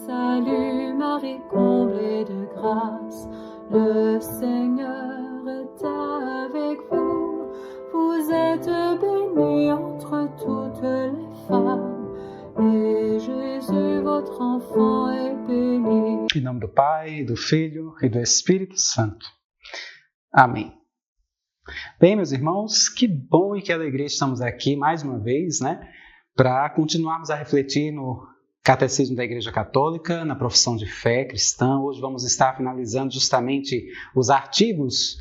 Salut Marie, comblée de grâce, le Seigneur est avec vous. Vous êtes bénie entre toutes les femmes, et Jésus, votre enfant, est béni. Em nome do Pai, do Filho e do Espírito Santo. Amém. Bem, meus irmãos, que bom e que alegria estamos aqui mais uma vez, né? Para continuarmos a refletir no Catecismo da Igreja Católica, na profissão de fé cristã. Hoje vamos estar finalizando justamente os artigos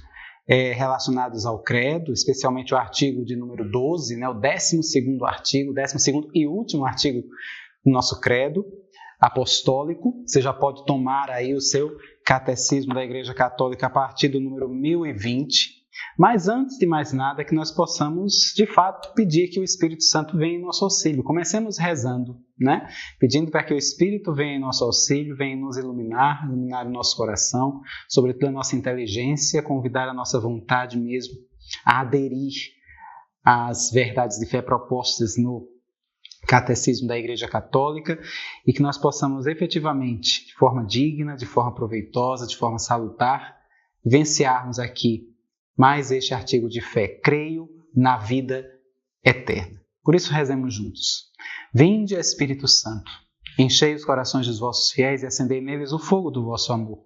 relacionados ao credo, especialmente o artigo de número 12, né? O 12º artigo, 12º e último artigo do nosso credo apostólico. Você já pode tomar aí o seu Catecismo da Igreja Católica a partir do número 1020. Mas antes de mais nada, que nós possamos, de fato, pedir que o Espírito Santo venha em nosso auxílio. Comecemos rezando, né? Pedindo para que o Espírito venha em nosso auxílio, venha nos iluminar o nosso coração, sobretudo a nossa inteligência, convidar a nossa vontade mesmo a aderir às verdades de fé propostas no Catecismo da Igreja Católica e que nós possamos efetivamente, de forma digna, de forma proveitosa, de forma salutar, vivenciarmos aqui mais este artigo de fé. Creio na vida eterna. Por isso rezemos juntos. Vinde, Espírito Santo, enchei os corações dos vossos fiéis e acendei neles o fogo do vosso amor.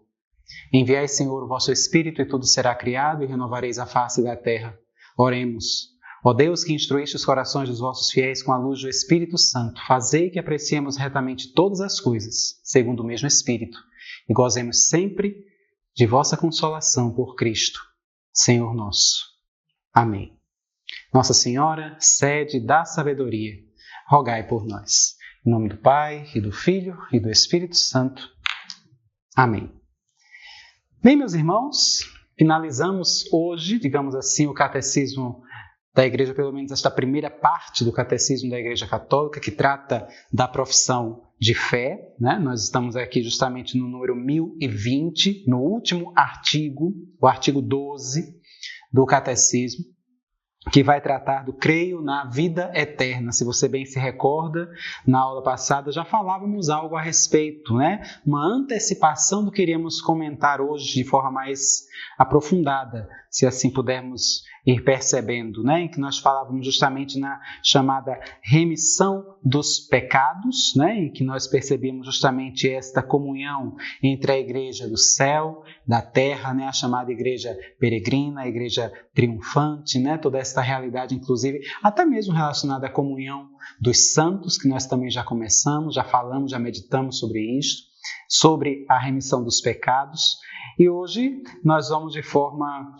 Enviai, Senhor, o vosso Espírito e tudo será criado e renovareis a face da terra. Oremos. Ó Deus, que instruíste os corações dos vossos fiéis com a luz do Espírito Santo, fazei que apreciemos retamente todas as coisas, segundo o mesmo Espírito, e gozemos sempre de vossa consolação por Cristo, Senhor nosso. Amém. Nossa Senhora, sede da sabedoria, rogai por nós. Em nome do Pai, e do Filho, e do Espírito Santo. Amém. Bem, meus irmãos, finalizamos hoje, digamos assim, o Catecismo da Igreja, pelo menos esta primeira parte do Catecismo da Igreja Católica, que trata da profissão de fé, né? Nós estamos aqui justamente no número 1020, no último artigo, o artigo 12 do Catecismo, que vai tratar do creio na vida eterna. Se você bem se recorda, na aula passada já falávamos algo a respeito, né? Uma antecipação do que iríamos comentar hoje de forma mais aprofundada, se assim pudermos ir percebendo, né? Em que nós falávamos justamente na chamada remissão dos pecados, né? Em que nós percebemos justamente esta comunhão entre a igreja do céu, da terra, né? A chamada igreja peregrina, a igreja triunfante, né? Toda esta realidade, inclusive, até mesmo relacionada à comunhão dos santos, que nós também já começamos, já falamos, já meditamos sobre isto, sobre a remissão dos pecados. E hoje nós vamos de forma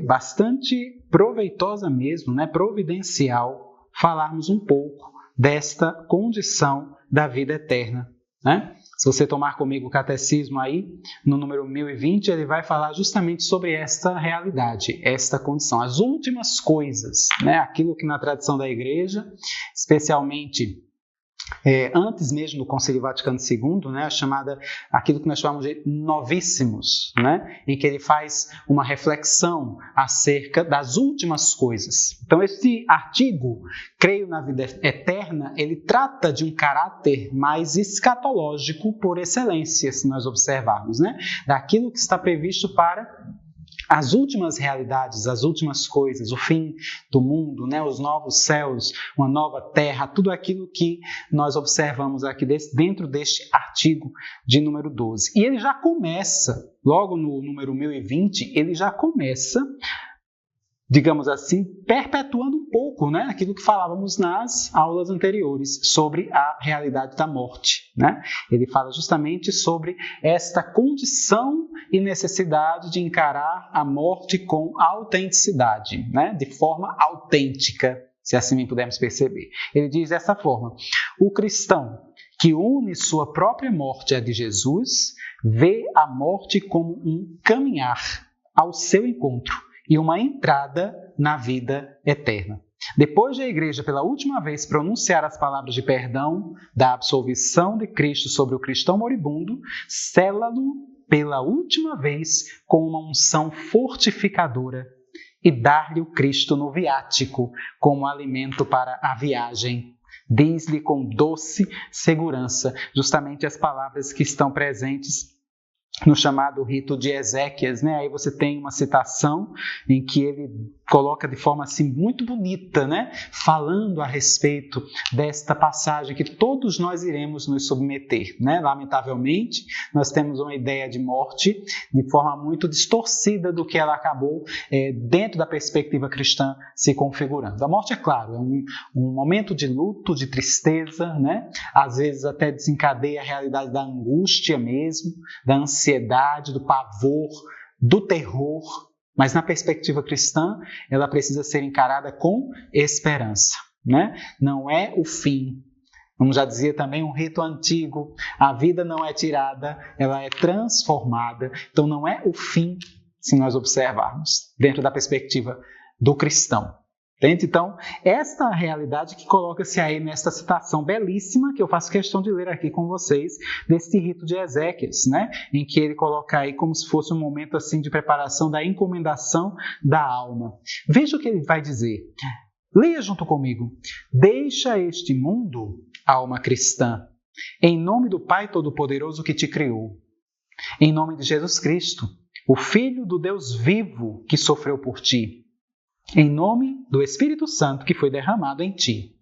bastante proveitosa mesmo, né, providencial, falarmos um pouco desta condição da vida eterna, né? Se você tomar comigo o catecismo aí, no número 1020, ele vai falar justamente sobre esta realidade, esta condição, as últimas coisas, né? Aquilo que na tradição da igreja, especialmente antes mesmo do Concílio Vaticano II, né, aquilo que nós chamamos de novíssimos, né, em que ele faz uma reflexão acerca das últimas coisas. Então, esse artigo, Creio na Vida Eterna, ele trata de um caráter mais escatológico por excelência, se nós observarmos, né, daquilo que está previsto para as últimas realidades, as últimas coisas, o fim do mundo, né? Os novos céus, uma nova terra, tudo aquilo que nós observamos aqui dentro deste artigo de número 12. E ele já começa, logo no número 1020, ele já começa, digamos assim, perpetuando um pouco, né, aquilo que falávamos nas aulas anteriores sobre a realidade da morte, né? Ele fala justamente sobre esta condição e necessidade de encarar a morte com autenticidade, né, de forma autêntica, se assim pudermos perceber. Ele diz dessa forma: o cristão que une sua própria morte à de Jesus vê a morte como um caminhar ao seu encontro e uma entrada na vida eterna. Depois de a Igreja, pela última vez, pronunciar as palavras de perdão da absolvição de Cristo sobre o cristão moribundo, sela-lo pela última vez com uma unção fortificadora e dar-lhe o Cristo no viático como alimento para a viagem Diz-lhe com doce segurança, justamente as palavras que estão presentes no chamado rito de Ezequias, né? Aí você tem uma citação em que ele coloca de forma assim muito bonita, né? Falando a respeito desta passagem que todos nós iremos nos submeter, né? Lamentavelmente, nós temos uma ideia de morte de forma muito distorcida do que ela acabou dentro da perspectiva cristã se configurando. A morte, é claro, é um momento de luto, de tristeza, né? Às vezes até desencadeia a realidade da angústia mesmo, da ansiedade, do pavor, do terror, mas na perspectiva cristã, ela precisa ser encarada com esperança, né? Não é o fim. Como já dizia também um rito antigo, a vida não é tirada, ela é transformada. Então não é o fim, se nós observarmos, dentro da perspectiva do cristão. Entende? Então, esta realidade que coloca-se aí nesta citação belíssima, que eu faço questão de ler aqui com vocês, desse rito de Ezequias, né? Em que ele coloca aí como se fosse um momento assim de preparação da encomendação da alma. Veja o que ele vai dizer. Leia junto comigo. Deixa este mundo, alma cristã, em nome do Pai Todo-Poderoso que te criou, em nome de Jesus Cristo, o Filho do Deus vivo que sofreu por ti, em nome do Espírito Santo que foi derramado em ti.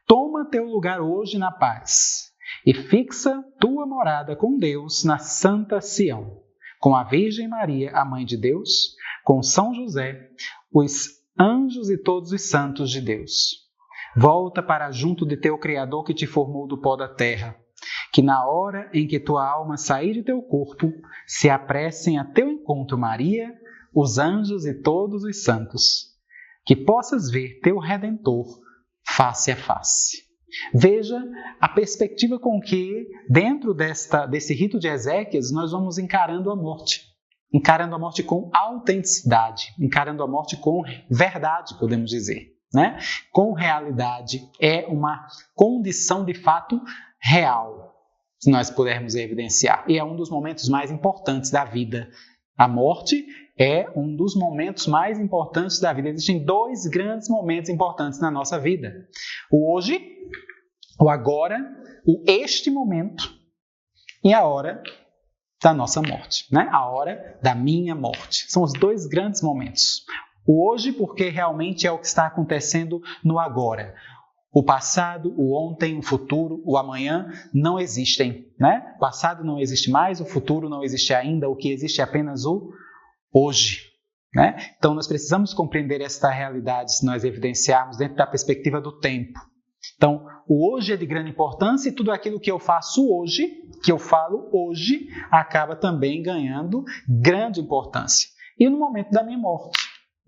Toma teu lugar hoje na paz e fixa tua morada com Deus na Santa Sião, com a Virgem Maria, a Mãe de Deus, com São José, os anjos e todos os santos de Deus. Volta para junto de teu Criador que te formou do pó da terra, que na hora em que tua alma sair de teu corpo, se apressem a teu encontro Maria, os anjos e todos os santos, que possas ver teu Redentor face a face. Veja a perspectiva com que, dentro desse rito de Ezequias, nós vamos encarando a morte. Encarando a morte com autenticidade, encarando a morte com verdade, podemos dizer, né? Com realidade, é uma condição de fato real, se nós pudermos evidenciar. E é um dos momentos mais importantes da vida. A morte é um dos momentos mais importantes da vida. Existem dois grandes momentos importantes na nossa vida. O hoje, o agora, o este momento e a hora da nossa morte, né? A hora da minha morte. São os dois grandes momentos. O hoje, porque realmente é o que está acontecendo no agora. O passado, o ontem, o futuro, o amanhã não existem, né? O passado não existe mais, o futuro não existe ainda, o que existe é apenas o hoje, né? Então nós precisamos compreender esta realidade se nós evidenciarmos dentro da perspectiva do tempo. Então, o hoje é de grande importância e tudo aquilo que eu faço hoje, que eu falo hoje, acaba também ganhando grande importância. E no momento da minha morte?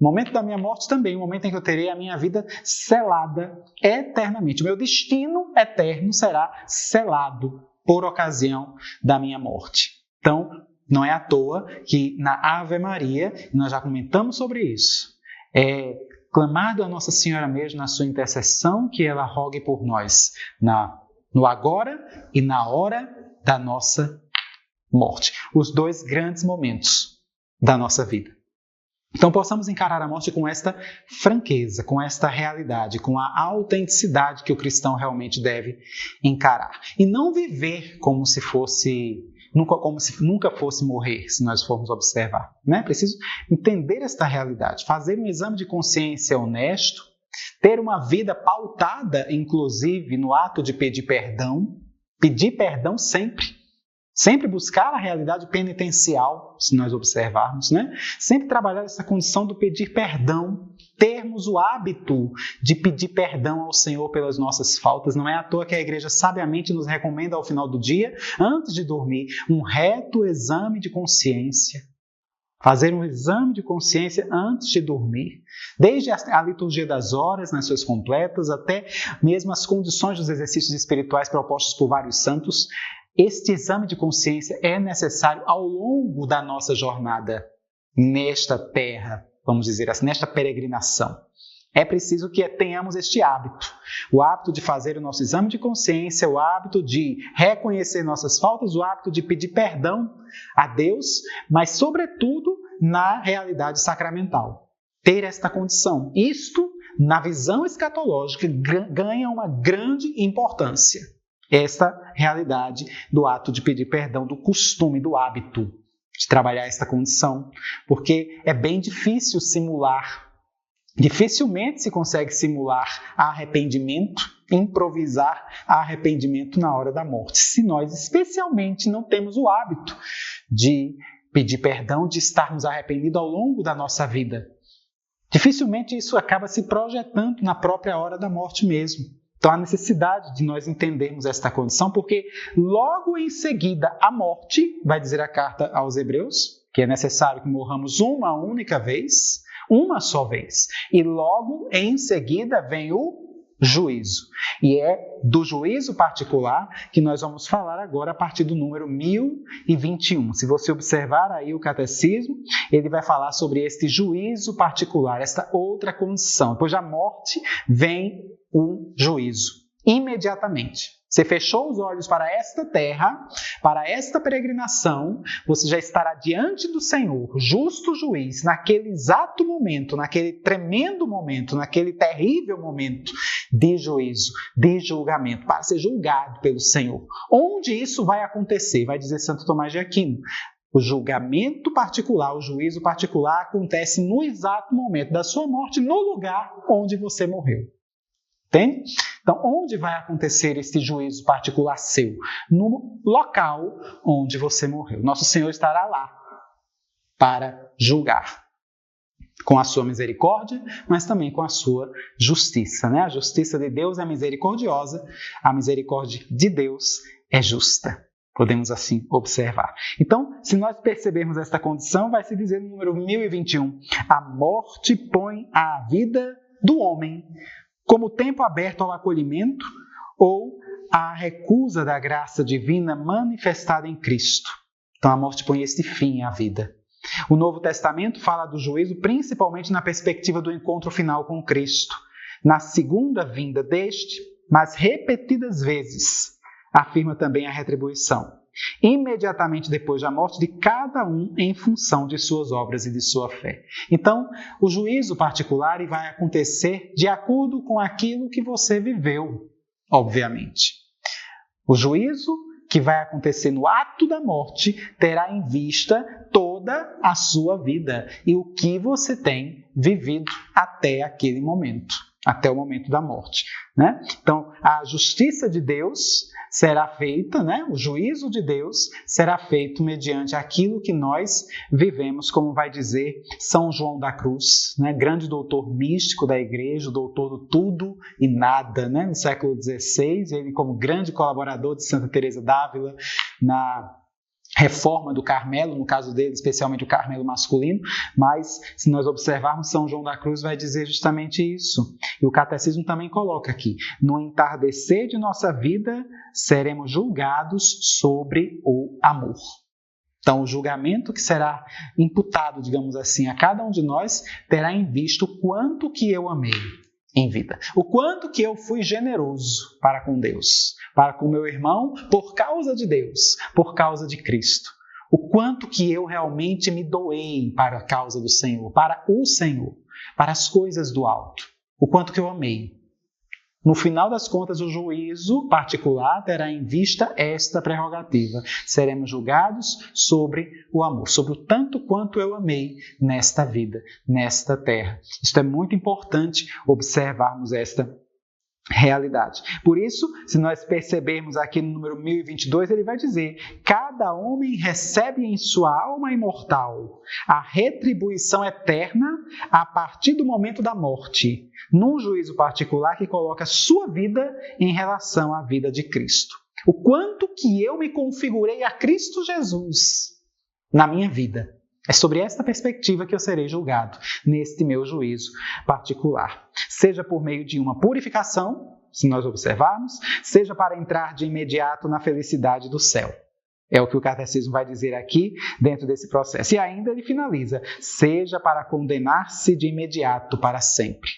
O momento da minha morte também, o momento em que eu terei a minha vida selada eternamente. O meu destino eterno será selado por ocasião da minha morte. Então, não é à toa que na Ave Maria, nós já comentamos sobre isso, é clamado a Nossa Senhora mesmo na sua intercessão que ela rogue por nós no agora e na hora da nossa morte. Os dois grandes momentos da nossa vida. Então, possamos encarar a morte com esta franqueza, com esta realidade, com a autenticidade que o cristão realmente deve encarar. E não viver como se nunca fosse morrer, se nós formos observar, né? Preciso entender esta realidade, fazer um exame de consciência honesto, ter uma vida pautada, inclusive, no ato de pedir perdão sempre. Sempre buscar a realidade penitencial, se nós observarmos, né? Sempre trabalhar essa condição do pedir perdão, termos o hábito de pedir perdão ao Senhor pelas nossas faltas. Não é à toa que a igreja sabiamente nos recomenda ao final do dia, antes de dormir, um reto exame de consciência. Fazer um exame de consciência antes de dormir. Desde a liturgia das horas, nas suas completas, até mesmo as condições dos exercícios espirituais propostos por vários santos. Este exame de consciência é necessário ao longo da nossa jornada nesta terra, vamos dizer assim, nesta peregrinação. É preciso que tenhamos este hábito, o hábito de fazer o nosso exame de consciência, o hábito de reconhecer nossas faltas, o hábito de pedir perdão a Deus, mas sobretudo na realidade sacramental. Ter esta condição. Isto na visão escatológica, ganha uma grande importância. Esta realidade do ato de pedir perdão, do costume, do hábito de trabalhar esta condição, porque é bem difícil simular, dificilmente se consegue simular arrependimento, improvisar arrependimento na hora da morte, se nós especialmente não temos o hábito de pedir perdão, de estarmos arrependidos ao longo da nossa vida. Dificilmente isso acaba se projetando na própria hora da morte mesmo. Então há necessidade de nós entendermos esta condição, porque logo em seguida a morte, vai dizer a carta aos Hebreus, que é necessário que morramos uma única vez, uma só vez. E logo em seguida vem o juízo. E é do juízo particular que nós vamos falar agora a partir do número 1021. Se você observar aí o catecismo, ele vai falar sobre este juízo particular, esta outra condição. Depois da morte vem o juízo. Imediatamente. Você fechou os olhos para esta terra, para esta peregrinação, você já estará diante do Senhor, justo juiz, naquele exato momento, naquele tremendo momento, naquele terrível momento de juízo, de julgamento, para ser julgado pelo Senhor. Onde isso vai acontecer? Vai dizer Santo Tomás de Aquino. O julgamento particular, o juízo particular acontece no exato momento da sua morte, no lugar onde você morreu. Entende? Então, onde vai acontecer este juízo particular seu? No local onde você morreu. Nosso Senhor estará lá para julgar. Com a sua misericórdia, mas também com a sua justiça. Né? A justiça de Deus é misericordiosa, a misericórdia de Deus é justa. Podemos assim observar. Então, se nós percebermos esta condição, vai se dizer no número 1021, a morte põe a vida do homem como tempo aberto ao acolhimento ou à recusa da graça divina manifestada em Cristo. Então a morte põe este fim à vida. O Novo Testamento fala do juízo principalmente na perspectiva do encontro final com Cristo, na segunda vinda deste, mas repetidas vezes afirma também a retribuição, imediatamente depois da morte de cada um em função de suas obras e de sua fé. Então, o juízo particular vai acontecer de acordo com aquilo que você viveu, obviamente. O juízo que vai acontecer no ato da morte terá em vista toda a sua vida e o que você tem vivido até aquele momento, até o momento da morte. Né? Então, a justiça de Deus será feita, né? O juízo de Deus será feito mediante aquilo que nós vivemos, como vai dizer São João da Cruz, né? Grande doutor místico da igreja, doutor do tudo e nada, né? No século XVI, ele como grande colaborador de Santa Teresa d'Ávila na reforma do Carmelo, no caso dele, especialmente o Carmelo masculino, mas se nós observarmos, São João da Cruz vai dizer justamente isso. E o Catecismo também coloca aqui, no entardecer de nossa vida, seremos julgados sobre o amor. Então, o julgamento que será imputado, digamos assim, a cada um de nós, terá em vista o quanto que eu amei em vida. O quanto que eu fui generoso para com Deus, para com meu irmão, por causa de Deus, por causa de Cristo. O quanto que eu realmente me doei para a causa do Senhor, para o Senhor, para as coisas do alto. O quanto que eu amei. No final das contas, o juízo particular terá em vista esta prerrogativa. Seremos julgados sobre o amor, sobre o tanto quanto eu amei nesta vida, nesta terra. Isto é muito importante observarmos esta realidade. Por isso, se nós percebermos aqui no número 1022, ele vai dizer: cada homem recebe em sua alma imortal a retribuição eterna a partir do momento da morte, num juízo particular que coloca sua vida em relação à vida de Cristo. O quanto que eu me configurei a Cristo Jesus na minha vida. É sobre esta perspectiva que eu serei julgado neste meu juízo particular. Seja por meio de uma purificação, se nós observarmos, seja para entrar de imediato na felicidade do céu. É o que o Catecismo vai dizer aqui dentro desse processo. E ainda ele finaliza, seja para condenar-se de imediato para sempre.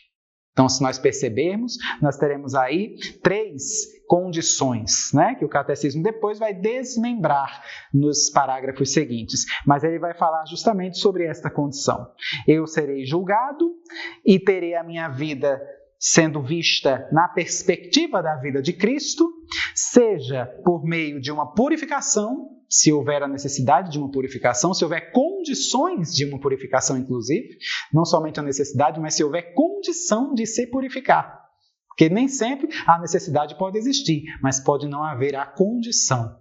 Então, se nós percebermos, nós teremos aí 3 condições, né, que o catecismo depois vai desmembrar nos parágrafos seguintes. Mas ele vai falar justamente sobre esta condição. Eu serei julgado e terei a minha vida sendo vista na perspectiva da vida de Cristo, seja por meio de uma purificação, se houver a necessidade de uma purificação, se houver condições de uma purificação, inclusive, não somente a necessidade, mas se houver condição de se purificar. Porque nem sempre a necessidade pode existir, mas pode não haver a condição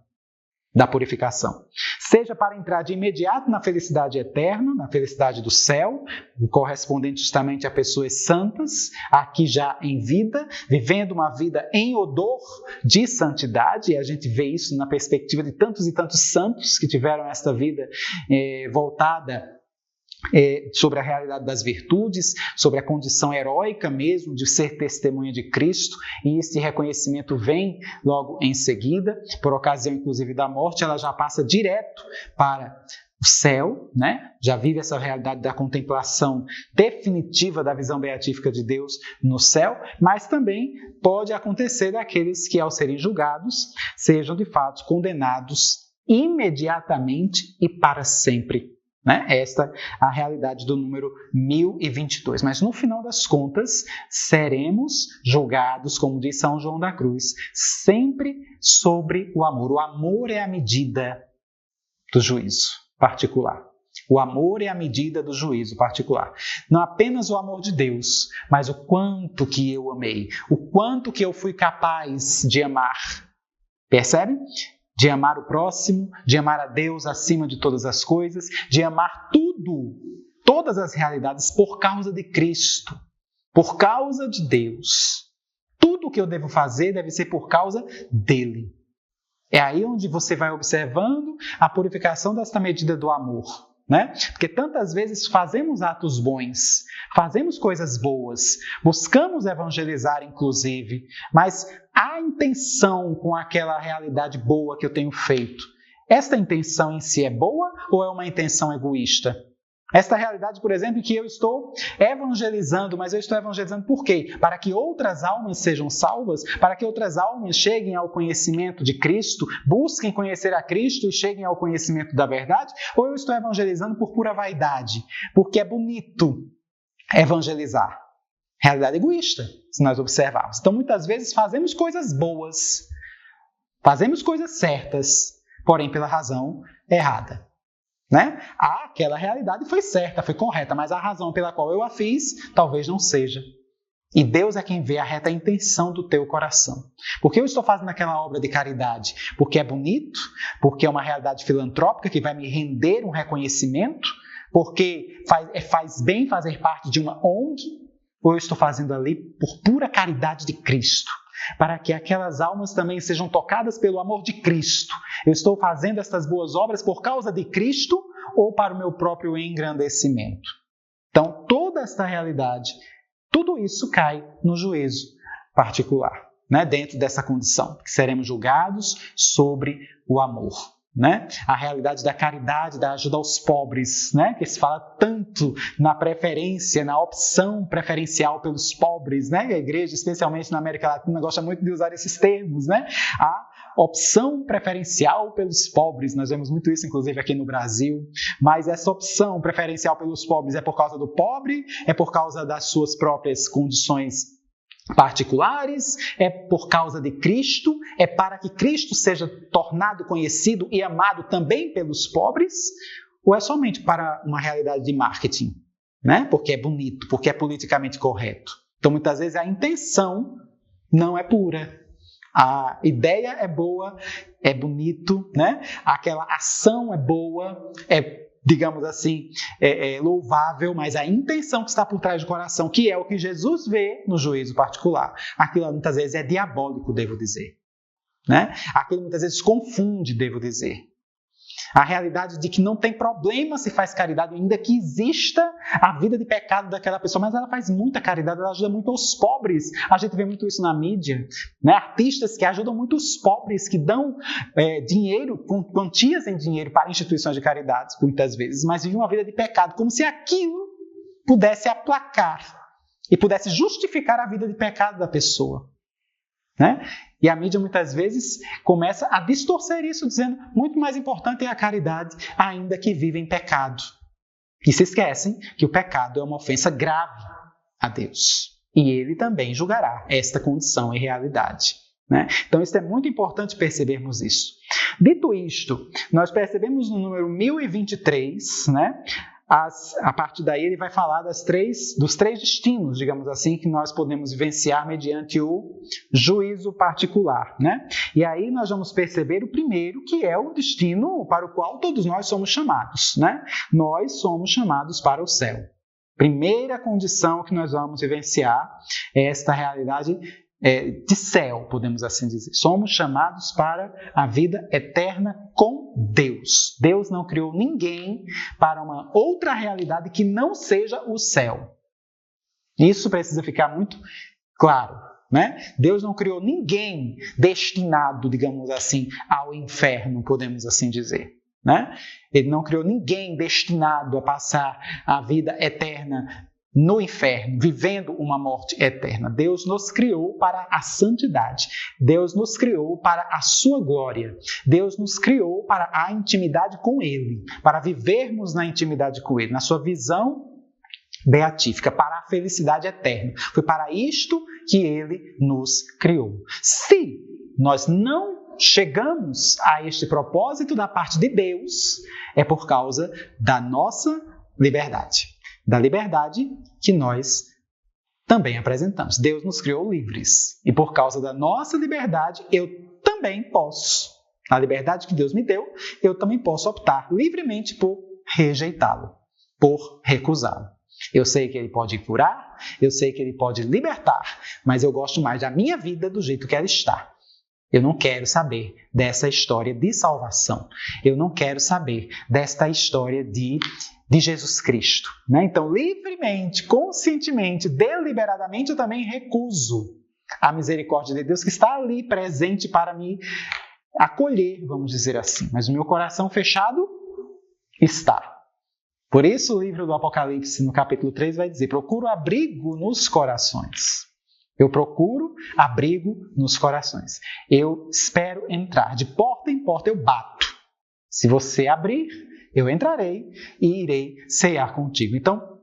da purificação. Seja para entrar de imediato na felicidade eterna, na felicidade do céu, correspondente justamente a pessoas santas, aqui já em vida, vivendo uma vida em odor de santidade, e a gente vê isso na perspectiva de tantos e tantos santos que tiveram esta vida voltada sobre a realidade das virtudes, sobre a condição heróica mesmo de ser testemunha de Cristo, e esse reconhecimento vem logo em seguida, por ocasião inclusive da morte, ela já passa direto para o céu, né? Já vive essa realidade da contemplação definitiva da visão beatífica de Deus no céu, mas também pode acontecer daqueles que, ao serem julgados, sejam de fato condenados imediatamente e para sempre. Né? Esta é a realidade do número 1022. Mas no final das contas, seremos julgados, como diz São João da Cruz, sempre sobre o amor. O amor é a medida do juízo particular. O amor é a medida do juízo particular. Não apenas o amor de Deus, mas o quanto que eu amei, o quanto que eu fui capaz de amar. Percebe? De amar o próximo, de amar a Deus acima de todas as coisas, de amar tudo, todas as realidades por causa de Cristo, por causa de Deus. Tudo o que eu devo fazer deve ser por causa dele. É aí onde você vai observando a purificação desta medida do amor. Né? Porque tantas vezes fazemos atos bons, fazemos coisas boas, buscamos evangelizar inclusive, mas a intenção com aquela realidade boa que eu tenho feito, esta intenção em si é boa ou é uma intenção egoísta? Esta realidade, por exemplo, que eu estou evangelizando, mas eu estou evangelizando por quê? Para que outras almas sejam salvas, para que outras almas cheguem ao conhecimento de Cristo, busquem conhecer a Cristo e cheguem ao conhecimento da verdade? Ou eu estou evangelizando por pura vaidade, porque é bonito evangelizar? Realidade egoísta, se nós observarmos. Então, muitas vezes fazemos coisas boas, fazemos coisas certas, porém pela razão errada. Né? Aquela realidade foi certa, foi correta, mas a razão pela qual eu a fiz talvez não seja. E Deus é quem vê a reta intenção do teu coração. Por que eu estou fazendo aquela obra de caridade? Porque é bonito? Porque é uma realidade filantrópica que vai me render um reconhecimento? Porque faz bem fazer parte de uma ONG? Ou eu estou fazendo ali por pura caridade de Cristo? Para que aquelas almas também sejam tocadas pelo amor de Cristo. Eu estou fazendo estas boas obras por causa de Cristo ou para o meu próprio engrandecimento? Então, toda esta realidade, tudo isso cai no juízo particular, né? Dentro dessa condição, que seremos julgados sobre o amor. Né? A realidade da caridade, da ajuda aos pobres, né? Que se fala tanto na preferência, na opção preferencial pelos pobres, né? A igreja, especialmente na América Latina, gosta muito de usar esses termos, né? A opção preferencial pelos pobres, nós vemos muito isso inclusive aqui no Brasil, mas essa opção preferencial pelos pobres é por causa do pobre, é por causa das suas próprias condições particulares, é por causa de Cristo, é para que Cristo seja tornado conhecido e amado também pelos pobres, ou é somente para uma realidade de marketing, né? Porque é bonito, porque é politicamente correto. Então, muitas vezes, a intenção não é pura. A ideia é boa, é bonito, né? Aquela ação é boa, digamos assim, louvável, mas a intenção que está por trás do coração, que é o que Jesus vê no juízo particular, aquilo muitas vezes é diabólico, devo dizer. Né? Aquilo muitas vezes confunde, devo dizer. A realidade de que não tem problema se faz caridade, ainda que exista a vida de pecado daquela pessoa, mas ela faz muita caridade, ela ajuda muito os pobres. A gente vê muito isso na mídia, né? Artistas que ajudam muito os pobres, que dão dinheiro, quantias em dinheiro para instituições de caridade, muitas vezes, mas vivem uma vida de pecado, como se aquilo pudesse aplacar e pudesse justificar a vida de pecado da pessoa. Né? E a mídia muitas vezes começa a distorcer isso, dizendo muito mais importante é a caridade, ainda que viva em pecado. E se esquecem que o pecado é uma ofensa grave a Deus. E Ele também julgará esta condição e realidade. Né? Então, isso é muito importante percebermos isso. Dito isto, nós percebemos no número 1023, né? A partir daí ele vai falar dos três destinos, digamos assim, que nós podemos vivenciar mediante o juízo particular. Né? E aí nós vamos perceber o primeiro, que é o destino para o qual todos nós somos chamados. Né? Nós somos chamados para o céu. Primeira condição que nós vamos vivenciar é esta realidade de céu, podemos assim dizer. Somos chamados para a vida eterna com Deus. Deus não criou ninguém para uma outra realidade que não seja o céu. Isso precisa ficar muito claro. Né? Deus não criou ninguém destinado, digamos assim, ao inferno, podemos assim dizer. Né? Ele não criou ninguém destinado a passar a vida eterna no inferno, vivendo uma morte eterna. Deus nos criou para a santidade. Deus nos criou para a sua glória. Deus nos criou para a intimidade com Ele, para vivermos na intimidade com Ele, na sua visão beatífica, para a felicidade eterna. Foi para isto que Ele nos criou. Se nós não chegamos a este propósito da parte de Deus, é por causa da nossa liberdade. Da liberdade que nós também apresentamos. Deus nos criou livres. E por causa da nossa liberdade, eu também posso. Na liberdade que Deus me deu, eu também posso optar livremente por rejeitá-lo, por recusá-lo. Eu sei que Ele pode curar, eu sei que Ele pode libertar, mas eu gosto mais da minha vida do jeito que ela está. Eu não quero saber dessa história de salvação. Eu não quero saber desta história de Jesus Cristo. Né? Então, livremente, conscientemente, deliberadamente, eu também recuso a misericórdia de Deus que está ali presente para me acolher, vamos dizer assim. Mas o meu coração fechado está. Por isso, o livro do Apocalipse, no capítulo 3, vai dizer: procuro abrigo nos corações. Eu procuro abrigo nos corações. Eu espero entrar. De porta em porta eu bato. Se você abrir, eu entrarei e irei cear contigo. Então,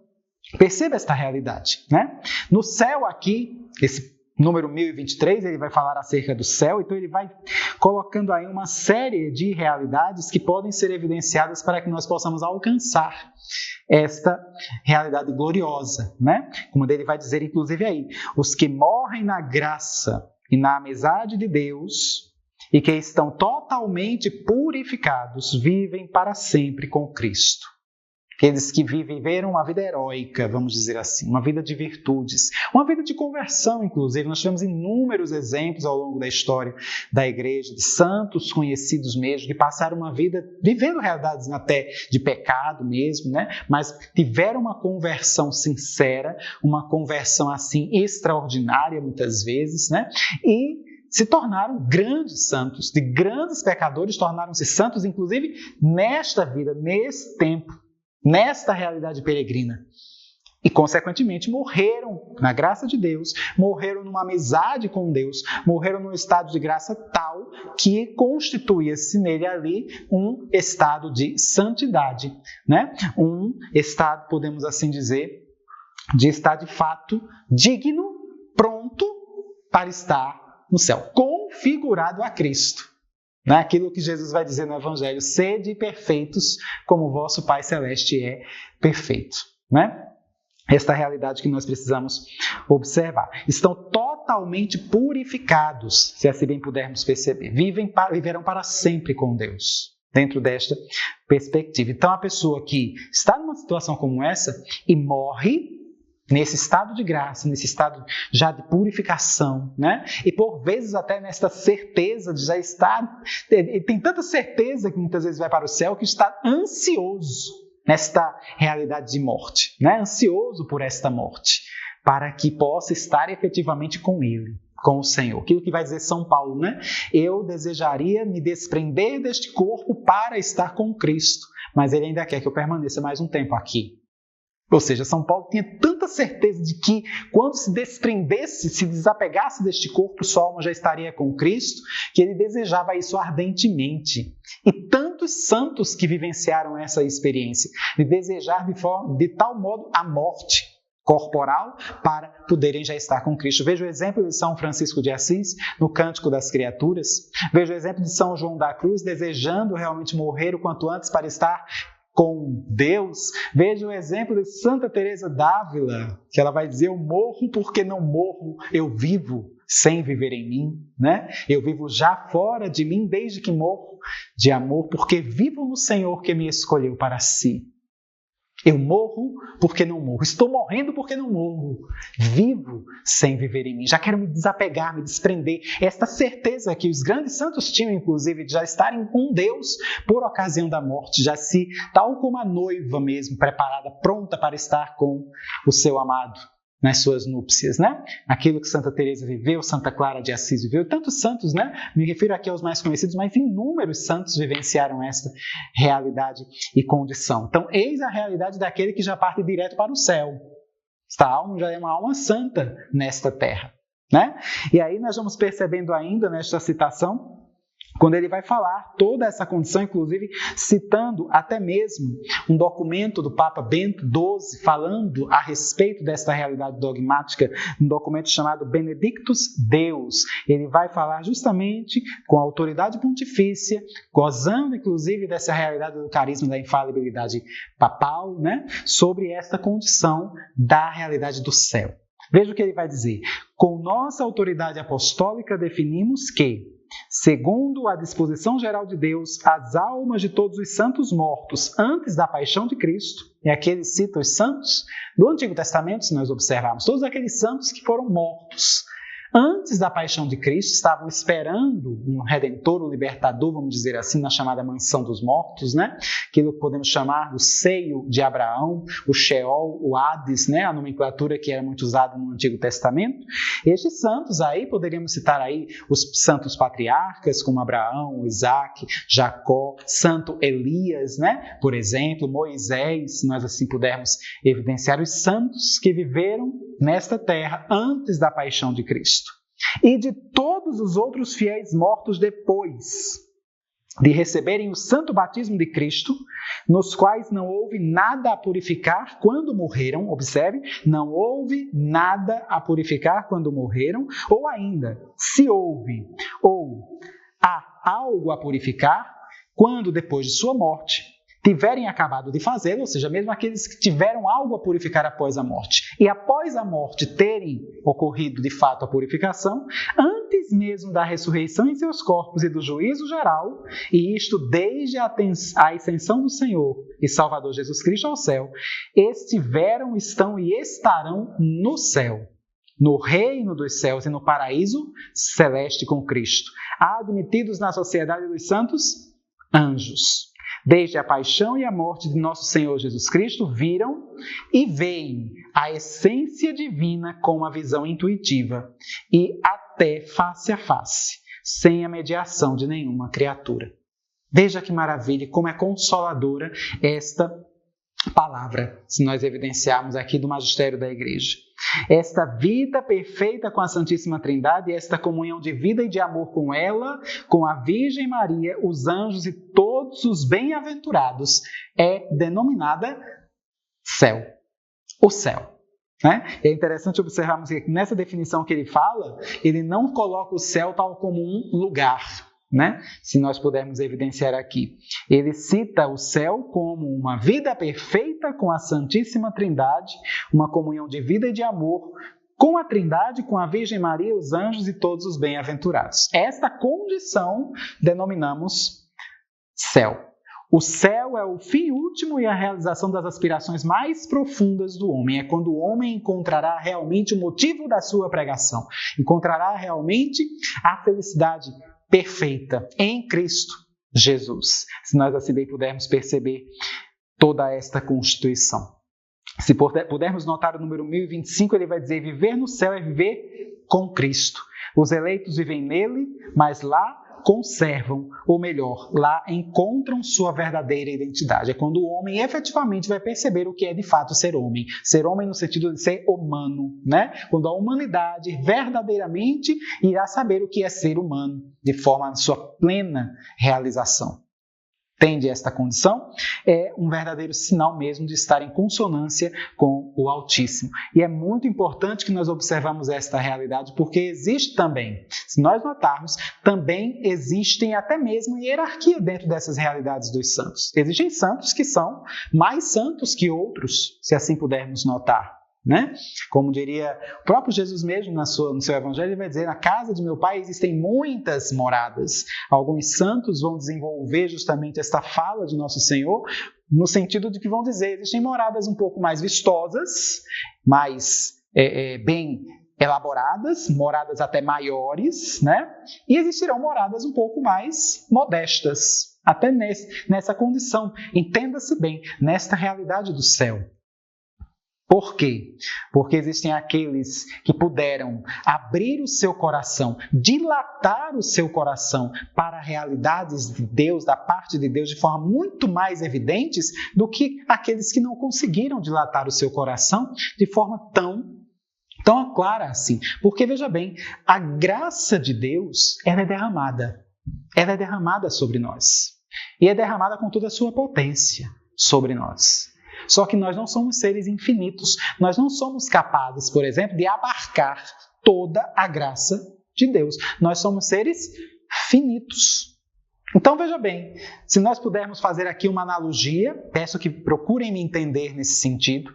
perceba esta realidade. Né? No céu aqui, esse número 1023, ele vai falar acerca do céu. Então, ele vai colocando aí uma série de realidades que podem ser evidenciadas para que nós possamos alcançar esta realidade gloriosa, né? Como ele vai dizer, inclusive aí, os que morrem na graça e na amizade de Deus e que estão totalmente purificados, vivem para sempre com Cristo. Aqueles que viveram uma vida heróica, vamos dizer assim, uma vida de virtudes, uma vida de conversão, inclusive. Nós tivemos inúmeros exemplos ao longo da história da igreja, de santos conhecidos mesmo, que passaram uma vida vivendo realidades até de pecado mesmo, né? Mas tiveram uma conversão sincera, uma conversão assim extraordinária muitas vezes, né? E se tornaram grandes santos, de grandes pecadores tornaram-se santos, inclusive nesta vida, nesse tempo, nesta realidade peregrina. E, consequentemente, morreram na graça de Deus, morreram numa amizade com Deus, morreram num estado de graça tal que constituía-se nele ali um estado de santidade, né? Um estado, podemos assim dizer, de estar de fato digno, pronto para estar no céu, configurado a Cristo. Aquilo que Jesus vai dizer no Evangelho: sede perfeitos como o vosso Pai Celeste é perfeito. Né? Esta realidade que nós precisamos observar. Estão totalmente purificados, se assim bem pudermos perceber. Viverão para sempre com Deus, dentro desta perspectiva. Então, a pessoa que está numa situação como essa e morre nesse estado de graça, nesse estado já de purificação, né? E por vezes até nesta certeza de já estar, tem tanta certeza que muitas vezes vai para o céu que está ansioso nesta realidade de morte, né? Ansioso por esta morte, para que possa estar efetivamente com Ele, com o Senhor. Aquilo que vai dizer São Paulo, né? Eu desejaria me desprender deste corpo para estar com Cristo, mas Ele ainda quer que eu permaneça mais um tempo aqui. Ou seja, São Paulo tinha tanta certeza de que quando se desprendesse, se desapegasse deste corpo, sua alma já estaria com Cristo, que ele desejava isso ardentemente. E tantos santos que vivenciaram essa experiência, de desejar de tal modo a morte corporal para poderem já estar com Cristo. Veja o exemplo de São Francisco de Assis no Cântico das Criaturas. Veja o exemplo de São João da Cruz desejando realmente morrer o quanto antes para estar com Deus. Veja o exemplo de Santa Teresa d'Ávila, que ela vai dizer: eu morro porque não morro, eu vivo sem viver em mim, né? Eu vivo já fora de mim desde que morro de amor, porque vivo no Senhor que me escolheu para si. Eu morro porque não morro. Estou morrendo porque não morro. Vivo sem viver em mim. Já quero me desapegar, me desprender. Esta certeza que os grandes santos tinham, inclusive, de já estarem com Deus por ocasião da morte, já se, tal como a noiva mesmo, preparada, pronta para estar com o seu amado nas suas núpcias, né? Aquilo que Santa Teresa viveu, Santa Clara de Assis viveu, tantos santos, né? Me refiro aqui aos mais conhecidos, mas inúmeros santos vivenciaram esta realidade e condição. Então, eis a realidade daquele que já parte direto para o céu. Esta alma já é uma alma santa nesta terra, né? E aí nós vamos percebendo ainda nesta citação, quando ele vai falar toda essa condição, inclusive citando até mesmo um documento do Papa Bento XII, falando a respeito desta realidade dogmática, um documento chamado Benedictus Deus. Ele vai falar justamente com a autoridade pontifícia, gozando inclusive dessa realidade do carisma da infalibilidade papal, né? Sobre esta condição da realidade do céu. Veja o que ele vai dizer. Com nossa autoridade apostólica definimos que, segundo a disposição geral de Deus, as almas de todos os santos mortos antes da paixão de Cristo, e aqui ele cita os santos do Antigo Testamento, se nós observarmos, todos aqueles santos que foram mortos antes da paixão de Cristo, estavam esperando um redentor, um libertador, vamos dizer assim, na chamada mansão dos mortos, né? Aquilo que podemos chamar do seio de Abraão, o Sheol, o Hades, né? A nomenclatura que era muito usada no Antigo Testamento. Estes santos aí, poderíamos citar aí os santos patriarcas, como Abraão, Isaac, Jacó, Santo Elias, né? Por exemplo, Moisés, se nós assim pudermos evidenciar os santos que viveram nesta terra antes da paixão de Cristo. E de todos os outros fiéis mortos depois de receberem o santo batismo de Cristo, nos quais não houve nada a purificar quando morreram, observe, não houve nada a purificar quando morreram, ou ainda, se houve ou há algo a purificar, quando depois de sua morte tiverem acabado de fazê-lo, ou seja, mesmo aqueles que tiveram algo a purificar após a morte, e após a morte terem ocorrido de fato a purificação, antes mesmo da ressurreição em seus corpos e do juízo geral, e isto desde a ascensão do Senhor e Salvador Jesus Cristo ao céu, estiveram, estão e estarão no céu, no reino dos céus e no paraíso celeste com Cristo, admitidos na sociedade dos santos anjos. Desde a paixão e a morte de nosso Senhor Jesus Cristo, viram e veem a essência divina com uma visão intuitiva e até face a face, sem a mediação de nenhuma criatura. Veja que maravilha, como é consoladora esta palavra, se nós evidenciarmos aqui do magistério da Igreja. Esta vida perfeita com a Santíssima Trindade, esta comunhão de vida e de amor com ela, com a Virgem Maria, os anjos e todos os bem-aventurados, é denominada céu. O céu. Né? É interessante observarmos que nessa definição que ele fala, ele não coloca o céu tal como um lugar, né? Se nós pudermos evidenciar aqui. Ele cita o céu como uma vida perfeita com a Santíssima Trindade, uma comunhão de vida e de amor com a Trindade, com a Virgem Maria, os anjos e todos os bem-aventurados. Esta condição denominamos céu. O céu é o fim último e a realização das aspirações mais profundas do homem. É quando o homem encontrará realmente o motivo da sua pregação, encontrará realmente a felicidade perfeita em Cristo Jesus. Se nós assim bem pudermos perceber toda esta constituição. Se pudermos notar o número 1025, ele vai dizer: viver no céu é viver com Cristo. Os eleitos vivem nele, mas lá conservam, ou melhor, lá encontram sua verdadeira identidade. É quando o homem efetivamente vai perceber o que é de fato ser homem. Ser homem no sentido de ser humano, né? Quando a humanidade verdadeiramente irá saber o que é ser humano, de forma a sua plena realização. Tende esta condição, é um verdadeiro sinal mesmo de estar em consonância com o Altíssimo. E é muito importante que nós observamos esta realidade, porque existe também, se nós notarmos, também existem até mesmo hierarquia dentro dessas realidades dos santos. Existem santos que são mais santos que outros, se assim pudermos notar. Né? Como diria o próprio Jesus mesmo no seu evangelho, ele vai dizer: na casa de meu pai existem muitas moradas. Alguns santos vão desenvolver justamente esta fala de nosso Senhor, no sentido de que vão dizer: existem moradas um pouco mais vistosas, mais bem elaboradas, moradas até maiores, né? E existirão moradas um pouco mais modestas, até nessa condição, entenda-se bem, nesta realidade do céu. Por quê? Porque existem aqueles que puderam abrir o seu coração, dilatar o seu coração para realidades de Deus, da parte de Deus, de forma muito mais evidentes do que aqueles que não conseguiram dilatar o seu coração de forma tão clara assim. Porque, veja bem, a graça de Deus, ela é derramada. Ela é derramada sobre nós. E é derramada com toda a sua potência sobre nós. Só que nós não somos seres infinitos. Nós não somos capazes, por exemplo, de abarcar toda a graça de Deus. Nós somos seres finitos. Então, veja bem, se nós pudermos fazer aqui uma analogia, peço que procurem me entender nesse sentido.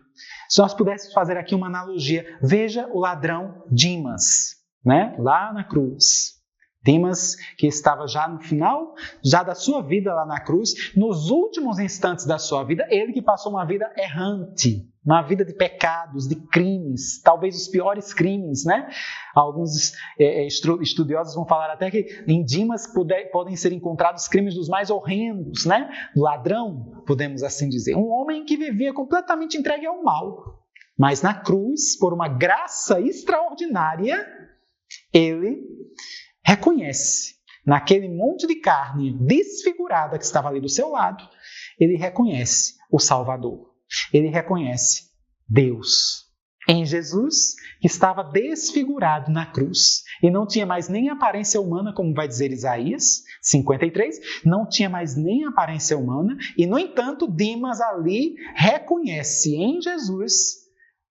Se nós pudéssemos fazer aqui uma analogia, veja o ladrão Dimas, né? Lá na cruz. Dimas, que estava já no final, já da sua vida lá na cruz, nos últimos instantes da sua vida, ele que passou uma vida errante, uma vida de pecados, de crimes, talvez os piores crimes, né? Alguns estudiosos vão falar até que em Dimas podem ser encontrados crimes dos mais horrendos, né? Ladrão, podemos assim dizer, um homem que vivia completamente entregue ao mal, mas na cruz, por uma graça extraordinária, ele reconhece, naquele monte de carne desfigurada que estava ali do seu lado, ele reconhece o Salvador. Ele reconhece Deus. Em Jesus, que estava desfigurado na cruz e não tinha mais nem aparência humana, como vai dizer Isaías 53, não tinha mais nem aparência humana e, no entanto, Dimas ali reconhece em Jesus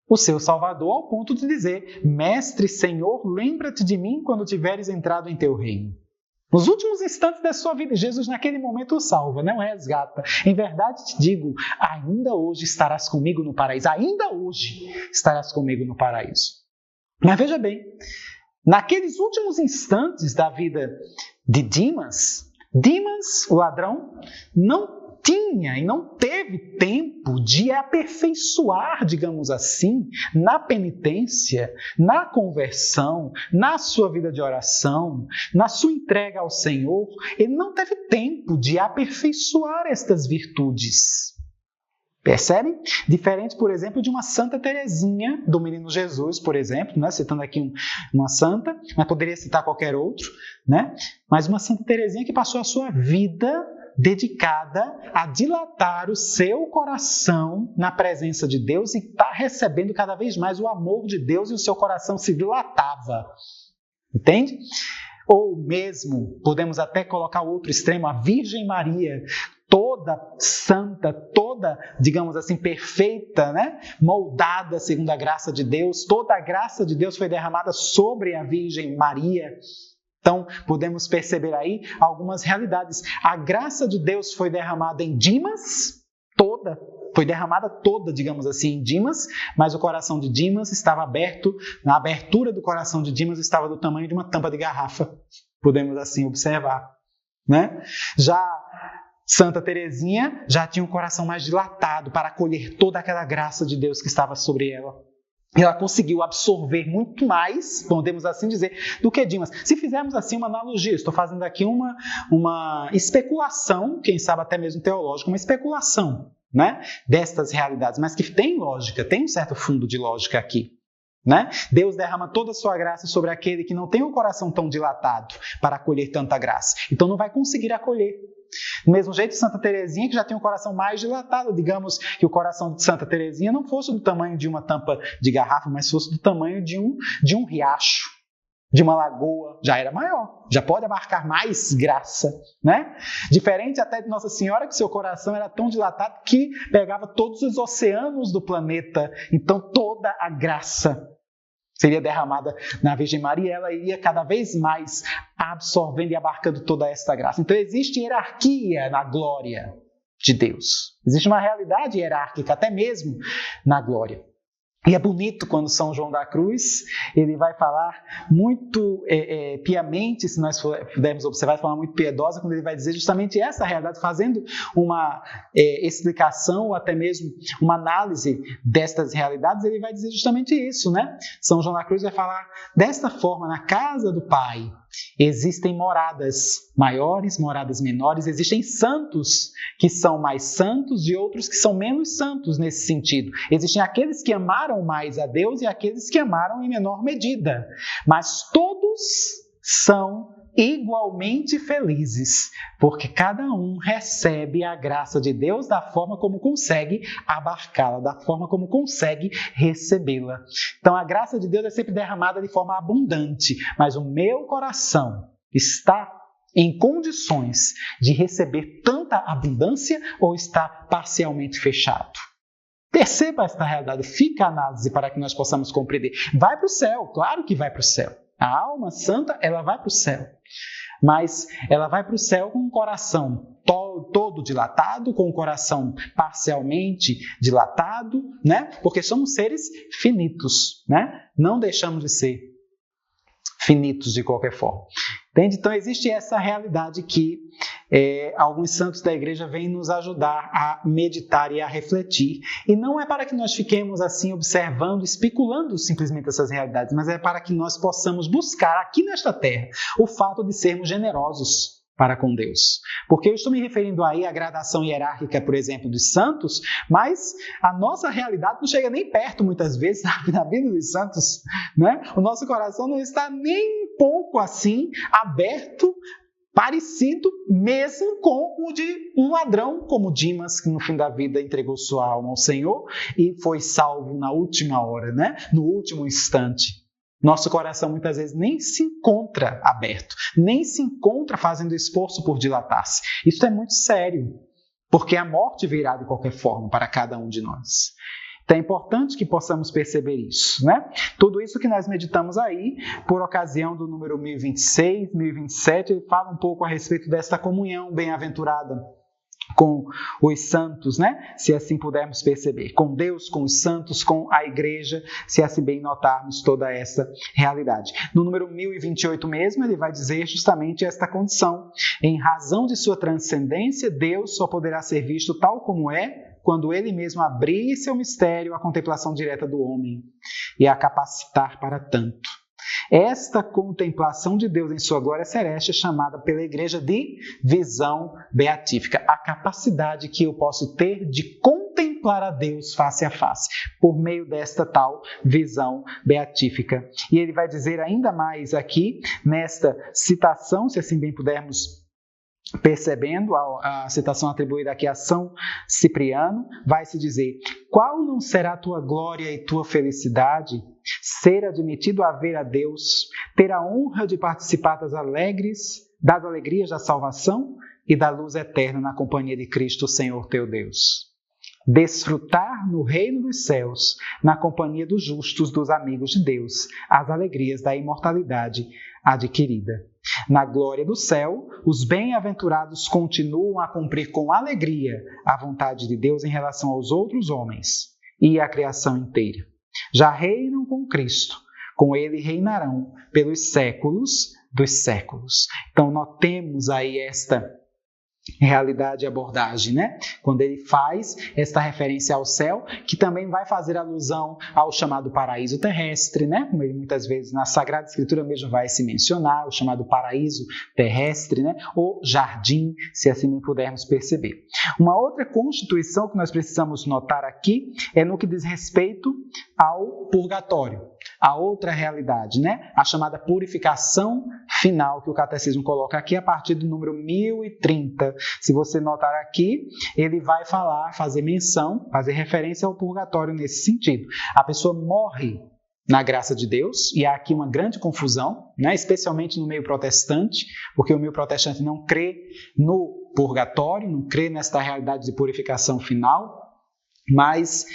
o seu Salvador, ao ponto de dizer: Mestre, Senhor, lembra-te de mim quando tiveres entrado em teu reino. Nos últimos instantes da sua vida, Jesus naquele momento o salva, não resgata. Em verdade te digo, ainda hoje estarás comigo no paraíso. Ainda hoje estarás comigo no paraíso. Mas veja bem, naqueles últimos instantes da vida de Dimas, o ladrão, não tinha e não teve tempo de aperfeiçoar, digamos assim, na penitência, na conversão, na sua vida de oração, na sua entrega ao Senhor. Ele não teve tempo de aperfeiçoar estas virtudes. Percebem? Diferente, por exemplo, de uma Santa Teresinha do Menino Jesus, por exemplo, né? Citando aqui uma santa, mas poderia citar qualquer outro, né? Mas uma Santa Teresinha que passou a sua vida dedicada a dilatar o seu coração na presença de Deus e está recebendo cada vez mais o amor de Deus e o seu coração se dilatava. Entende? Ou mesmo, podemos até colocar o outro extremo, a Virgem Maria, toda santa, toda, digamos assim, perfeita, né? Moldada segundo a graça de Deus. Toda a graça de Deus foi derramada sobre a Virgem Maria. Então, podemos perceber aí algumas realidades. A graça de Deus foi derramada em Dimas, foi derramada toda, digamos assim, em Dimas, mas o coração de Dimas estava aberto, na abertura do coração de Dimas estava do tamanho de uma tampa de garrafa. Podemos assim observar, né? Já Santa Teresinha já tinha um coração mais dilatado para acolher toda aquela graça de Deus que estava sobre ela. Ela conseguiu absorver muito mais, podemos assim dizer, do que Dimas. Se fizermos assim uma analogia, estou fazendo aqui uma especulação, quem sabe até mesmo teológica, uma especulação, né, destas realidades, mas que tem lógica, tem um certo fundo de lógica aqui. né? Deus derrama toda a sua graça sobre aquele que não tem um coração tão dilatado para acolher tanta graça. Então não vai conseguir acolher. Do mesmo jeito, Santa Teresinha, que já tem um coração mais dilatado, digamos que o coração de Santa Teresinha não fosse do tamanho de uma tampa de garrafa, mas fosse do tamanho de um riacho, de uma lagoa, já era maior, já pode abarcar mais graça, né? Diferente até de Nossa Senhora, que seu coração era tão dilatado que pegava todos os oceanos do planeta, então toda a graça seria derramada na Virgem Maria, e ela iria cada vez mais absorvendo e abarcando toda esta graça. Então existe hierarquia na glória de Deus. Existe uma realidade hierárquica até mesmo na glória. E é bonito quando São João da Cruz, ele vai falar muito piamente, se nós pudermos observar, falar muito piedosa, quando ele vai dizer justamente essa realidade, fazendo uma explicação, ou até mesmo uma análise destas realidades, ele vai dizer justamente isso, né? São João da Cruz vai falar desta forma: na casa do Pai existem moradas maiores, moradas menores, existem santos que são mais santos e outros que são menos santos nesse sentido. Existem aqueles que amaram mais a Deus e aqueles que amaram em menor medida, mas todos são igualmente felizes, porque cada um recebe a graça de Deus da forma como consegue abarcá-la, da forma como consegue recebê-la. Então a graça de Deus é sempre derramada de forma abundante, mas o meu coração está em condições de receber tanta abundância ou está parcialmente fechado? Perceba esta realidade, fica a análise para que nós possamos compreender. Vai para o céu, claro que vai para o céu. A alma santa, ela vai para o céu. Mas ela vai para o céu com um coração todo dilatado, com um coração parcialmente dilatado, né? Porque somos seres finitos, né? Não deixamos de ser finitos de qualquer forma. Entende? Então existe essa realidade que alguns santos da igreja vêm nos ajudar a meditar e a refletir. E não é para que nós fiquemos assim observando, especulando simplesmente essas realidades, mas é para que nós possamos buscar aqui nesta terra o fato de sermos generosos para com Deus. Porque eu estou me referindo aí à gradação hierárquica, por exemplo, dos santos, mas a nossa realidade não chega nem perto, muitas vezes, na vida dos santos, né? O nosso coração não está nem um pouco assim aberto, parecido mesmo com o de um ladrão como Dimas, que no fim da vida entregou sua alma ao Senhor e foi salvo na última hora, né? No último instante. Nosso coração muitas vezes nem se encontra aberto, nem se encontra fazendo esforço por dilatar-se. Isso é muito sério, porque a morte virá de qualquer forma para cada um de nós. Então é importante que possamos perceber isso, né? Tudo isso que nós meditamos aí, por ocasião do número 1026, 1027, ele fala um pouco a respeito desta comunhão bem-aventurada com os santos, né? Se assim pudermos perceber, com Deus, com os santos, com a igreja, se assim bem notarmos toda essa realidade. No número 1028 mesmo, ele vai dizer justamente esta condição: em razão de sua transcendência, Deus só poderá ser visto tal como é, quando ele mesmo abrir seu mistério à contemplação direta do homem e a capacitar para tanto. Esta contemplação de Deus em sua glória celeste é chamada pela igreja de visão beatífica. A capacidade que eu posso ter de contemplar a Deus face a face, por meio desta tal visão beatífica. E ele vai dizer ainda mais aqui, nesta citação, se assim bem pudermos percebendo, a citação atribuída aqui a São Cipriano, vai se dizer: qual não será a tua glória e tua felicidade, ser admitido a ver a Deus, ter a honra de participar das alegrias da salvação e da luz eterna na companhia de Cristo, Senhor teu Deus. Desfrutar no reino dos céus, na companhia dos justos, dos amigos de Deus, as alegrias da imortalidade adquirida. Na glória do céu, os bem-aventurados continuam a cumprir com alegria a vontade de Deus em relação aos outros homens e à criação inteira. Já reinam com Cristo, com Ele reinarão pelos séculos dos séculos. Então, notemos aí esta realidade e abordagem, né? Quando ele faz esta referência ao céu, que também vai fazer alusão ao chamado paraíso terrestre, né? Como ele muitas vezes na Sagrada Escritura mesmo vai se mencionar, o chamado paraíso terrestre, né? Ou jardim, se assim pudermos perceber. Uma outra constituição que nós precisamos notar aqui é no que diz respeito ao purgatório. a outra realidade, né? A chamada purificação final que o catecismo coloca aqui a partir do número 1030. Se você notar aqui, ele vai fazer menção, fazer referência ao purgatório nesse sentido. A pessoa morre na graça de Deus, e há aqui uma grande confusão, né? Especialmente no meio protestante, porque o meio protestante não crê no purgatório, não crê nesta realidade de purificação final, mas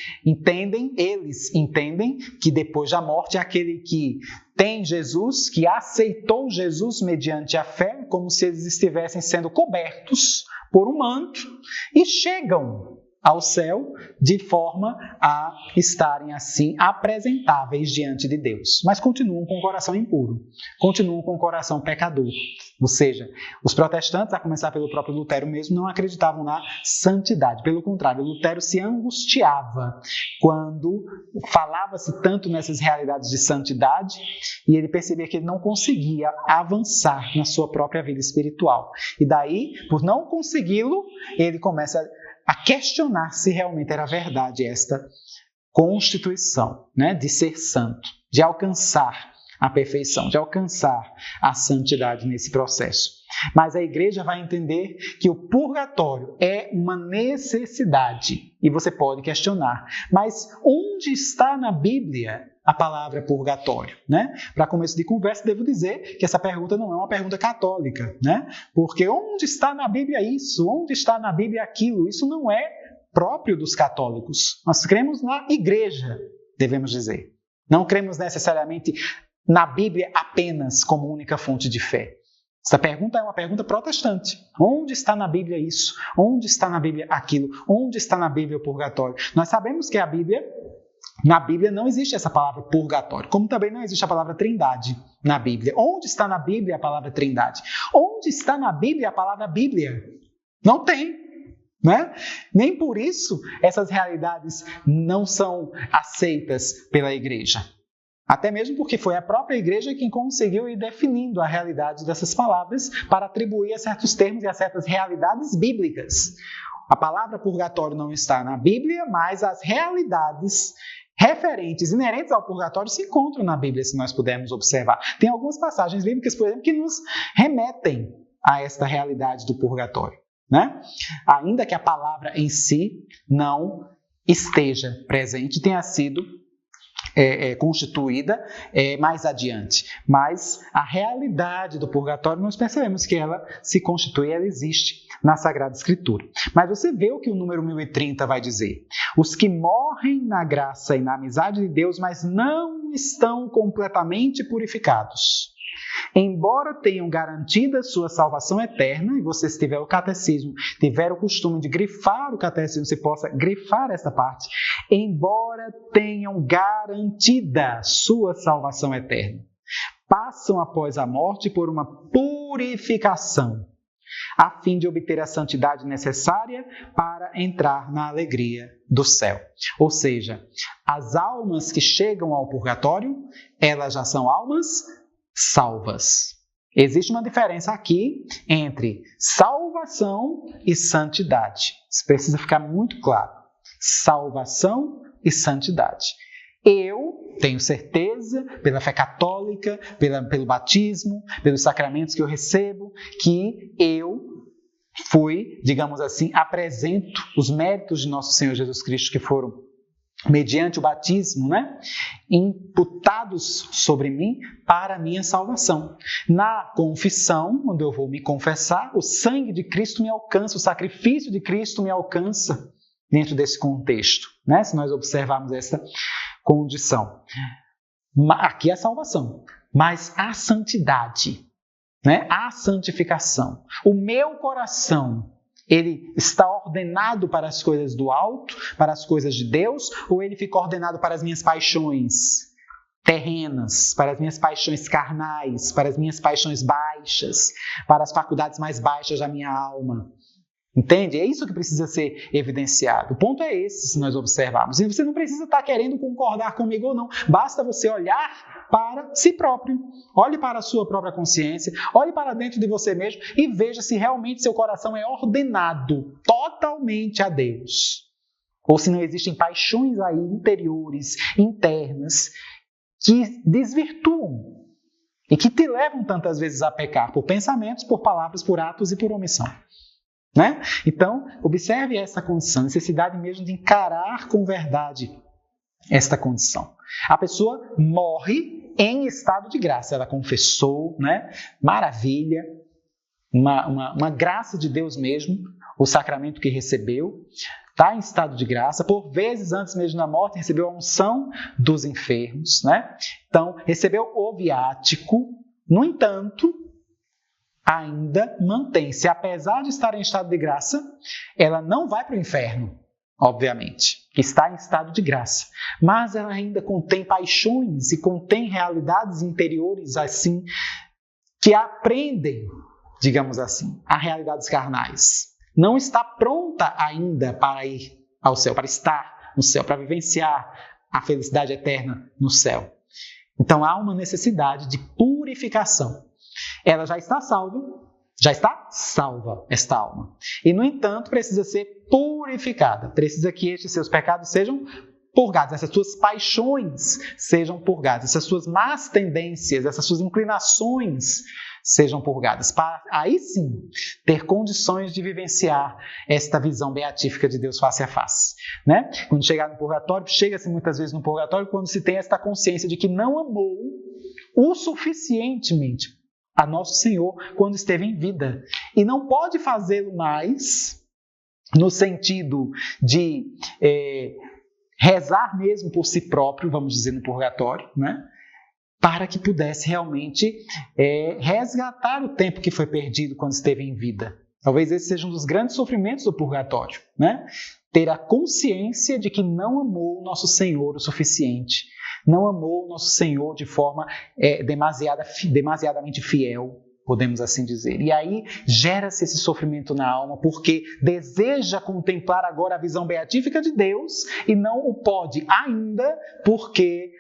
eles entendem que depois da morte aquele que tem Jesus, que aceitou Jesus mediante a fé, como se eles estivessem sendo cobertos por um manto e chegam ao céu de forma a estarem assim apresentáveis diante de Deus. Mas continuam com o coração impuro, continuam com o coração pecador. Ou seja, os protestantes, a começar pelo próprio Lutero mesmo, não acreditavam na santidade. Pelo contrário, Lutero se angustiava quando falava-se tanto nessas realidades de santidade e ele percebia que ele não conseguia avançar na sua própria vida espiritual. E daí, por não consegui-lo, ele começa a questionar se realmente era verdade esta constituição, né, de ser santo, de alcançar a perfeição, de alcançar a santidade nesse processo. Mas a igreja vai entender que o purgatório é uma necessidade. E você pode questionar, mas onde está na Bíblia a palavra purgatório, né? Para começo de conversa, devo dizer que essa pergunta não é uma pergunta católica, né? Porque onde está na Bíblia isso? Onde está na Bíblia aquilo? Isso não é próprio dos católicos. Nós cremos na igreja, devemos dizer. Não cremos necessariamente na Bíblia apenas como única fonte de fé. Essa pergunta é uma pergunta protestante. Onde está na Bíblia isso? Onde está na Bíblia aquilo? Onde está na Bíblia o purgatório? Nós sabemos que na Bíblia não existe essa palavra purgatório, como também não existe a palavra trindade na Bíblia. Onde está na Bíblia a palavra trindade? Onde está na Bíblia a palavra Bíblia? Não tem, né? Nem por isso essas realidades não são aceitas pela igreja. Até mesmo porque foi a própria igreja quem conseguiu ir definindo a realidade dessas palavras para atribuir a certos termos e a certas realidades bíblicas. A palavra purgatório não está na Bíblia, mas as realidades referentes, inerentes ao purgatório, se encontram na Bíblia, se nós pudermos observar. Tem algumas passagens bíblicas, por exemplo, que nos remetem a esta realidade do purgatório, né? Ainda que a palavra em si não esteja presente, tenha sido constituída mais adiante. Mas a realidade do purgatório, nós percebemos que ela se constitui, ela existe na Sagrada Escritura. Mas você vê o que o número 1030 vai dizer. Os que morrem na graça e na amizade de Deus, mas não estão completamente purificados, embora tenham garantida sua salvação eterna, e você, se tiver o catecismo, tiver o costume de grifar o catecismo, você possa grifar essa parte, embora tenham garantida sua salvação eterna, passam após a morte por uma purificação, a fim de obter a santidade necessária para entrar na alegria do céu. Ou seja, as almas que chegam ao purgatório, elas já são almas salvas. Existe uma diferença aqui entre salvação e santidade. Isso precisa ficar muito claro. Salvação e santidade. Eu tenho certeza, pela fé católica, pelo batismo, pelos sacramentos que eu recebo, que eu fui, digamos assim, apresento os méritos de nosso Senhor Jesus Cristo que foram mediante o batismo, né, imputados sobre mim para a minha salvação. Na confissão, onde eu vou me confessar, o sangue de Cristo me alcança, o sacrifício de Cristo me alcança dentro desse contexto, né, se nós observarmos essa condição. Aqui é a salvação, mas a santidade, né, a santificação. O meu coração, ele está ordenado para as coisas do alto, para as coisas de Deus, ou ele fica ordenado para as minhas paixões terrenas, para as minhas paixões carnais, para as minhas paixões baixas, para as faculdades mais baixas da minha alma? Entende? É isso que precisa ser evidenciado. O ponto é esse, se nós observarmos. E você não precisa estar querendo concordar comigo ou não. Basta você olhar para si próprio. Olhe para a sua própria consciência. Olhe para dentro de você mesmo e veja se realmente seu coração é ordenado totalmente a Deus. Ou se não existem paixões aí interiores, internas, que desvirtuam e que te levam tantas vezes a pecar por pensamentos, por palavras, por atos e por omissão. Né? Então, observe essa condição, necessidade mesmo de encarar com verdade esta condição. A pessoa morre em estado de graça, ela confessou, né? Maravilha, uma graça de Deus mesmo, o sacramento que recebeu, está em estado de graça, por vezes antes mesmo da morte recebeu a unção dos enfermos, né? Então recebeu o viático, no entanto, ainda mantém-se, apesar de estar em estado de graça, ela não vai para o inferno, obviamente, está em estado de graça, mas ela ainda contém paixões e contém realidades interiores assim, que aprendem, digamos assim, a realidades carnais. Não está pronta ainda para ir ao céu, para estar no céu, para vivenciar a felicidade eterna no céu. Então há uma necessidade de purificação. Ela já está salva esta alma. E, no entanto, precisa ser purificada. Precisa que estes seus pecados sejam purgados, essas suas paixões sejam purgadas, essas suas más tendências, essas suas inclinações sejam purgadas, para aí sim ter condições de vivenciar esta visão beatífica de Deus face a face. Né? Quando chegar no purgatório, chega-se muitas vezes no purgatório quando se tem esta consciência de que não amou o suficientemente a Nosso Senhor quando esteve em vida. E não pode fazê-lo mais no sentido de rezar mesmo por si próprio, vamos dizer, no purgatório, né? Para que pudesse realmente resgatar o tempo que foi perdido quando esteve em vida. Talvez esse seja um dos grandes sofrimentos do purgatório, né? Ter a consciência de que não amou o Nosso Senhor o suficiente, não amou o Nosso Senhor de forma demasiadamente fiel, podemos assim dizer. E aí gera-se esse sofrimento na alma, porque deseja contemplar agora a visão beatífica de Deus e não o pode ainda, porque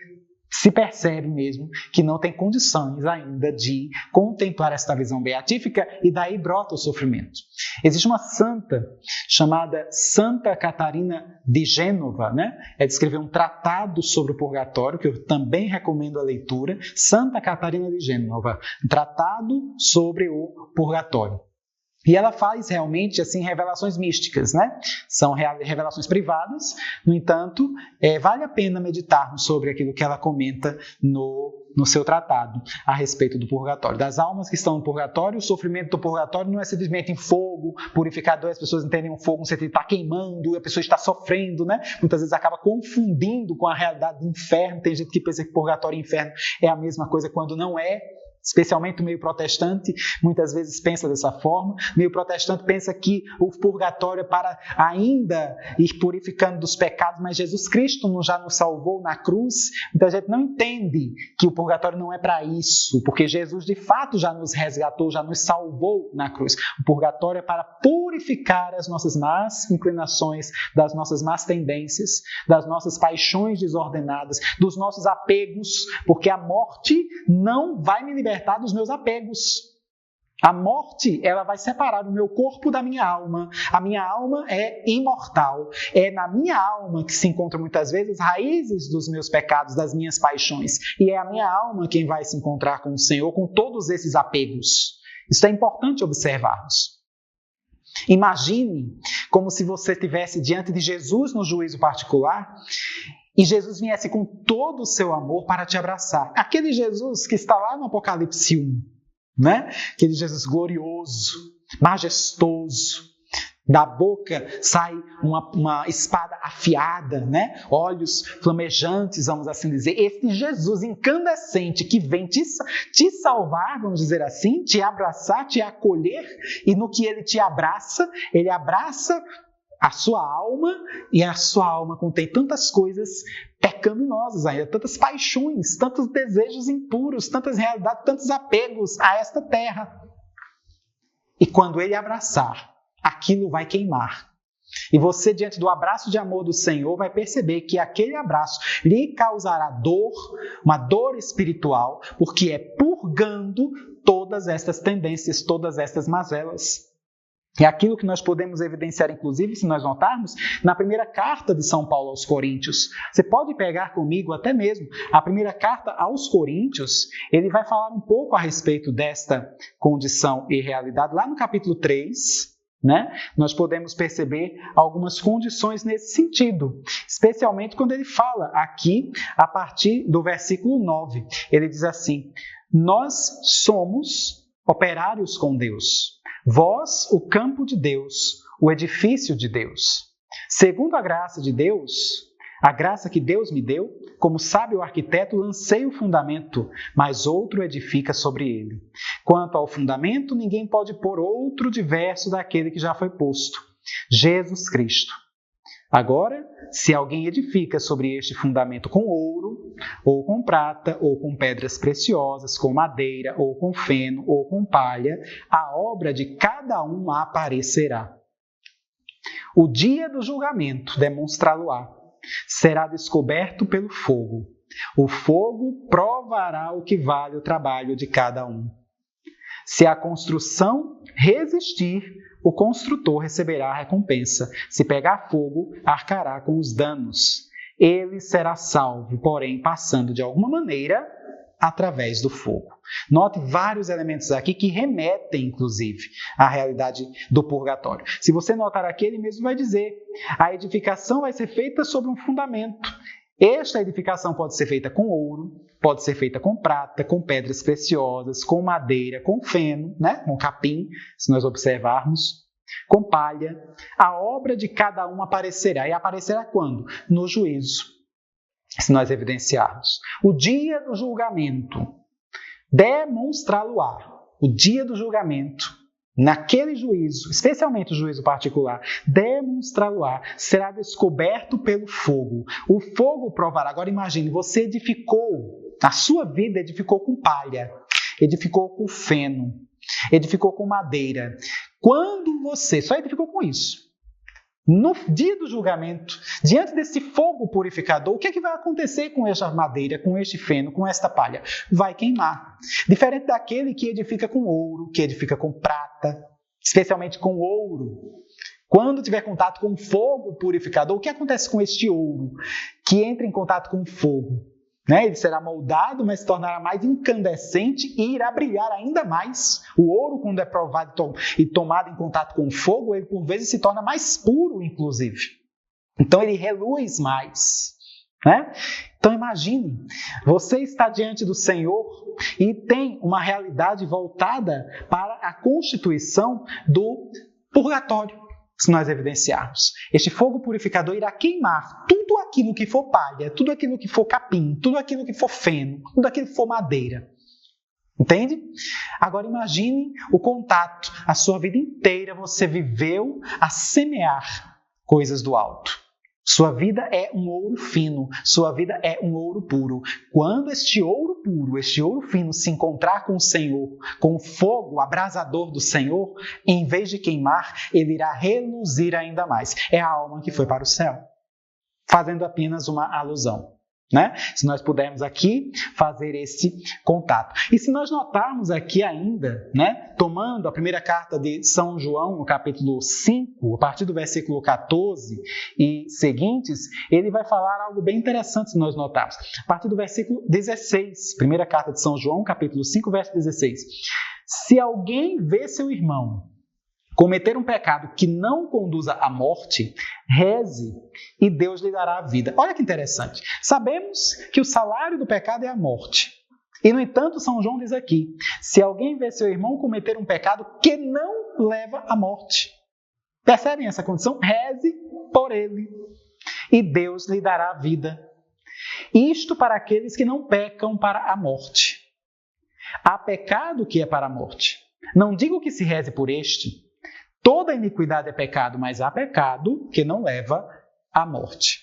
se percebe mesmo que não tem condições ainda de contemplar esta visão beatífica, e daí brota o sofrimento. Existe uma santa chamada Santa Catarina de Gênova, né? Ela escreveu um tratado sobre o purgatório, que eu também recomendo a leitura. Santa Catarina de Gênova, um tratado sobre o purgatório. E ela faz realmente assim revelações místicas, né? São revelações privadas, no entanto, vale a pena meditarmos sobre aquilo que ela comenta no seu tratado a respeito do purgatório. Das almas que estão no purgatório, o sofrimento do purgatório não é simplesmente em fogo, purificador, as pessoas entendem o fogo no sentido de estar queimando, a pessoa está sofrendo, né? Muitas vezes acaba confundindo com a realidade do inferno. Tem gente que pensa que purgatório e inferno é a mesma coisa quando não é. Especialmente o meio protestante, muitas vezes pensa dessa forma. O meio protestante pensa que o purgatório é para ainda ir purificando dos pecados, mas Jesus Cristo já nos salvou na cruz. Então a gente não entende que o purgatório não é para isso, porque Jesus de fato já nos resgatou, já nos salvou na cruz. O purgatório é para purificar as nossas más inclinações, das nossas más tendências, das nossas paixões desordenadas, dos nossos apegos, porque a morte não vai me libertar dos meus apegos. A morte, ela vai separar o meu corpo da minha alma. A minha alma é imortal. É na minha alma que se encontram muitas vezes raízes dos meus pecados, das minhas paixões. E é a minha alma quem vai se encontrar com o Senhor, com todos esses apegos. Isso é importante observarmos. Imagine como se você estivesse diante de Jesus no juízo particular e Jesus viesse com todo o seu amor para te abraçar. Aquele Jesus que está lá no Apocalipse 1, né? Aquele Jesus glorioso, majestoso. Da boca sai uma espada afiada, né? Olhos flamejantes, vamos assim dizer. Esse Jesus incandescente que vem te salvar, vamos dizer assim, te abraçar, te acolher. E no que ele te abraça, ele abraça a sua alma, e a sua alma contém tantas coisas pecaminosas ainda, tantas paixões, tantos desejos impuros, tantas realidades, tantos apegos a esta terra. E quando ele abraçar, aquilo vai queimar. E você, diante do abraço de amor do Senhor, vai perceber que aquele abraço lhe causará dor, uma dor espiritual, porque é purgando todas estas tendências, todas estas mazelas. É aquilo que nós podemos evidenciar, inclusive, se nós notarmos, na primeira carta de São Paulo aos Coríntios. Você pode pegar comigo até mesmo a primeira carta aos Coríntios, ele vai falar um pouco a respeito desta condição e realidade. Lá no capítulo 3, nós podemos perceber algumas condições nesse sentido, especialmente quando ele fala aqui, a partir do versículo 9. Ele diz assim: nós somos operários com Deus. Vós, o campo de Deus, o edifício de Deus. Segundo a graça de Deus, a graça que Deus me deu, como sábio arquiteto, lancei o fundamento, mas outro edifica sobre ele. Quanto ao fundamento, ninguém pode pôr outro diverso daquele que já foi posto, Jesus Cristo. Agora, se alguém edifica sobre este fundamento com ouro, ou com prata, ou com pedras preciosas, com madeira, ou com feno, ou com palha, a obra de cada um aparecerá. O dia do julgamento demonstrá-lo-á. Será descoberto pelo fogo. O fogo provará o que vale o trabalho de cada um. Se a construção resistir, o construtor receberá a recompensa. Se pegar fogo, arcará com os danos. Ele será salvo, porém, passando de alguma maneira através do fogo. Note vários elementos aqui que remetem, inclusive, à realidade do purgatório. Se você notar aqui, ele mesmo vai dizer: a edificação vai ser feita sobre um fundamento. Esta edificação pode ser feita com ouro, pode ser feita com prata, com pedras preciosas, com madeira, com feno, com capim, se nós observarmos, com palha. A obra de cada um aparecerá. E aparecerá quando? No juízo, se nós evidenciarmos. O dia do julgamento demonstrá-lo-á. O dia do julgamento, naquele juízo, especialmente o juízo particular, demonstrá-lo-á, será descoberto pelo fogo. O fogo provará. Agora imagine, você edificou, a sua vida edificou com palha, edificou com feno, edificou com madeira. Quando você só edificou com isso, no dia do julgamento, diante desse fogo purificador, o que é que vai acontecer com esta madeira, com este feno, com esta palha? Vai queimar. Diferente daquele que edifica com ouro, que edifica com prata, especialmente com ouro. Quando tiver contato com fogo purificador, o que acontece com este ouro que entra em contato com fogo? Ele será moldado, mas se tornará mais incandescente e irá brilhar ainda mais. O ouro, quando é provado e tomado em contato com o fogo, ele por vezes se torna mais puro, inclusive. Então ele reluz mais. Então imagine, você está diante do Senhor e tem uma realidade voltada para a constituição do purgatório. Se nós evidenciarmos, este fogo purificador irá queimar tudo aquilo que for palha, tudo aquilo que for capim, tudo aquilo que for feno, tudo aquilo que for madeira. Entende? Agora imagine o contato. A sua vida inteira você viveu a semear coisas do alto. Sua vida é um ouro fino, sua vida é um ouro puro. Quando este ouro puro, este ouro fino se encontrar com o Senhor, com o fogo abrasador do Senhor, em vez de queimar, ele irá reluzir ainda mais. É a alma que foi para o céu, fazendo apenas uma alusão. Se nós pudermos aqui fazer esse contato. E se nós notarmos aqui ainda, tomando a primeira carta de São João, no capítulo 5, a partir do versículo 14 e seguintes, ele vai falar algo bem interessante se nós notarmos. A partir do versículo 16, primeira carta de São João, capítulo 5, verso 16. Se alguém vê seu irmão cometer um pecado que não conduza à morte, reze e Deus lhe dará a vida. Olha que interessante. Sabemos que o salário do pecado é a morte. E, no entanto, São João diz aqui, se alguém vê seu irmão cometer um pecado que não leva à morte. Percebem essa condição? Reze por ele e Deus lhe dará a vida. Isto para aqueles que não pecam para a morte. Há pecado que é para a morte. Não digo que se reze por este. Toda iniquidade é pecado, mas há pecado que não leva à morte.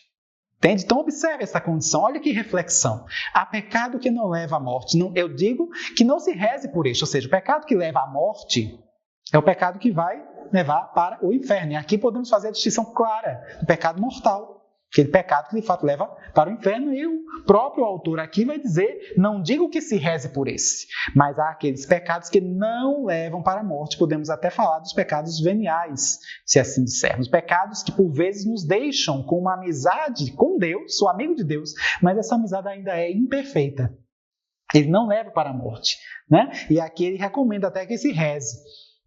Entende? Então observe essa condição, olha que reflexão. Há pecado que não leva à morte. Eu digo que não se reze por este, ou seja, o pecado que leva à morte é o pecado que vai levar para o inferno. E aqui podemos fazer a distinção clara do pecado mortal. Aquele pecado que de fato leva para o inferno, e o próprio autor aqui vai dizer, não digo que se reze por esse, mas há aqueles pecados que não levam para a morte. Podemos até falar dos pecados veniais, se assim dissermos. Pecados que por vezes nos deixam com uma amizade com Deus, o amigo de Deus, mas essa amizade ainda é imperfeita. Ele não leva para a morte, né? E aqui ele recomenda até que se reze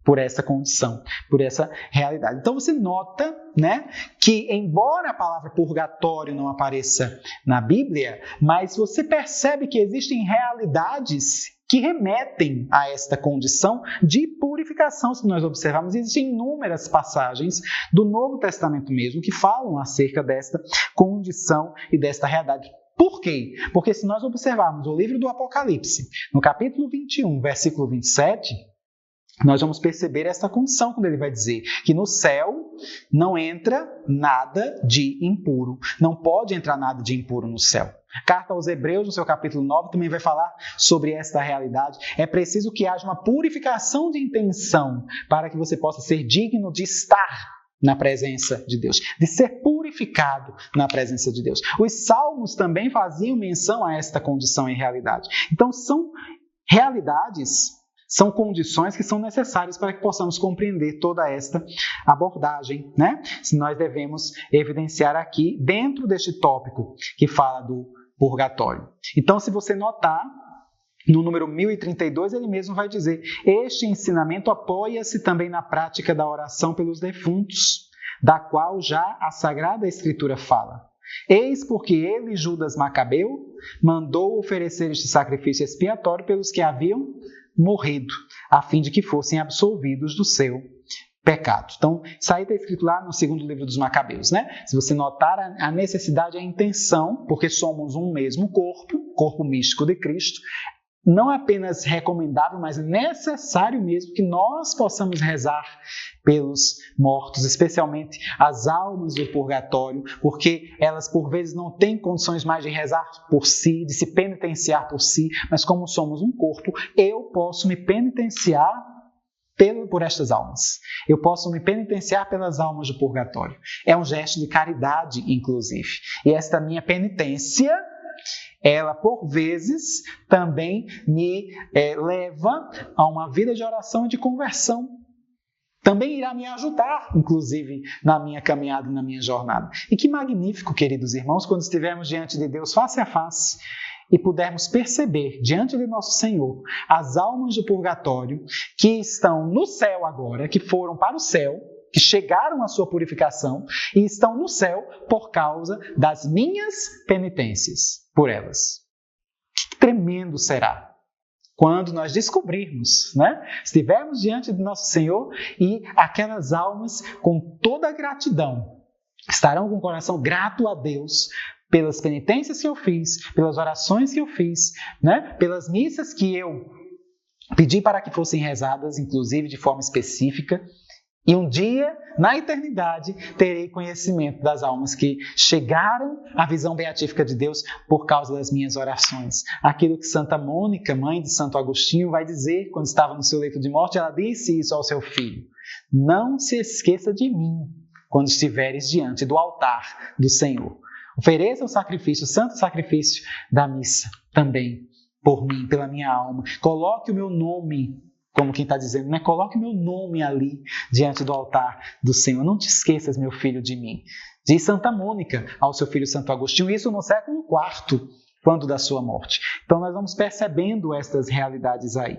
por essa condição, por essa realidade. Então você nota, né, que embora a palavra purgatório não apareça na Bíblia, mas você percebe que existem realidades que remetem a esta condição de purificação. Se nós observarmos, existem inúmeras passagens do Novo Testamento mesmo que falam acerca desta condição e desta realidade. Por quê? Porque se nós observarmos o livro do Apocalipse, no capítulo 21, versículo 27, nós vamos perceber essa condição quando ele vai dizer que no céu não entra nada de impuro. Não pode entrar nada de impuro no céu. Carta aos Hebreus, no seu capítulo 9, também vai falar sobre esta realidade. É preciso que haja uma purificação de intenção para que você possa ser digno de estar na presença de Deus, de ser purificado na presença de Deus. Os salmos também faziam menção a esta condição em realidade. Então são realidades, são condições que são necessárias para que possamos compreender toda esta abordagem, né? Se nós devemos evidenciar aqui dentro deste tópico que fala do purgatório. Então, se você notar, no número 1032, ele mesmo vai dizer: este ensinamento apoia-se também na prática da oração pelos defuntos, da qual já a Sagrada Escritura fala. Eis porque ele, Judas Macabeu, mandou oferecer este sacrifício expiatório pelos que haviam morrido, a fim de que fossem absolvidos do seu pecado. Então, isso aí está escrito lá no segundo livro dos Macabeus, né? Se você notar, a necessidade é a intenção, porque somos um mesmo corpo místico de Cristo. Não apenas recomendável, mas necessário mesmo que nós possamos rezar pelos mortos, especialmente as almas do purgatório, porque elas por vezes não têm condições mais de rezar por si, de se penitenciar por si, mas como somos um corpo, eu posso me penitenciar por estas almas. Eu posso me penitenciar pelas almas do purgatório. É um gesto de caridade, inclusive. E esta minha penitência, ela, por vezes, também me leva a uma vida de oração e de conversão. Também irá me ajudar, inclusive, na minha caminhada, na minha jornada. E que magnífico, queridos irmãos, quando estivermos diante de Deus face a face e pudermos perceber, diante de nosso Senhor, as almas do purgatório que estão no céu agora, que foram para o céu, que chegaram à sua purificação e estão no céu por causa das minhas penitências por elas. Que tremendo será quando nós descobrirmos, né? Estivermos diante de nosso Senhor e aquelas almas com toda a gratidão estarão com o coração grato a Deus pelas penitências que eu fiz, pelas orações que eu fiz, né? Pelas missas que eu pedi para que fossem rezadas, inclusive de forma específica. E um dia, na eternidade, terei conhecimento das almas que chegaram à visão beatífica de Deus por causa das minhas orações. Aquilo que Santa Mônica, mãe de Santo Agostinho, vai dizer quando estava no seu leito de morte, ela disse isso ao seu filho: não se esqueça de mim quando estiveres diante do altar do Senhor. Ofereça o sacrifício, o santo sacrifício da missa também por mim, pela minha alma. Coloque o meu nome, como quem está dizendo, né? Coloque o meu nome ali diante do altar do Senhor. Não te esqueças, meu filho, de mim. Diz Santa Mônica ao seu filho Santo Agostinho, isso no século IV, quando da sua morte. Então nós vamos percebendo estas realidades aí.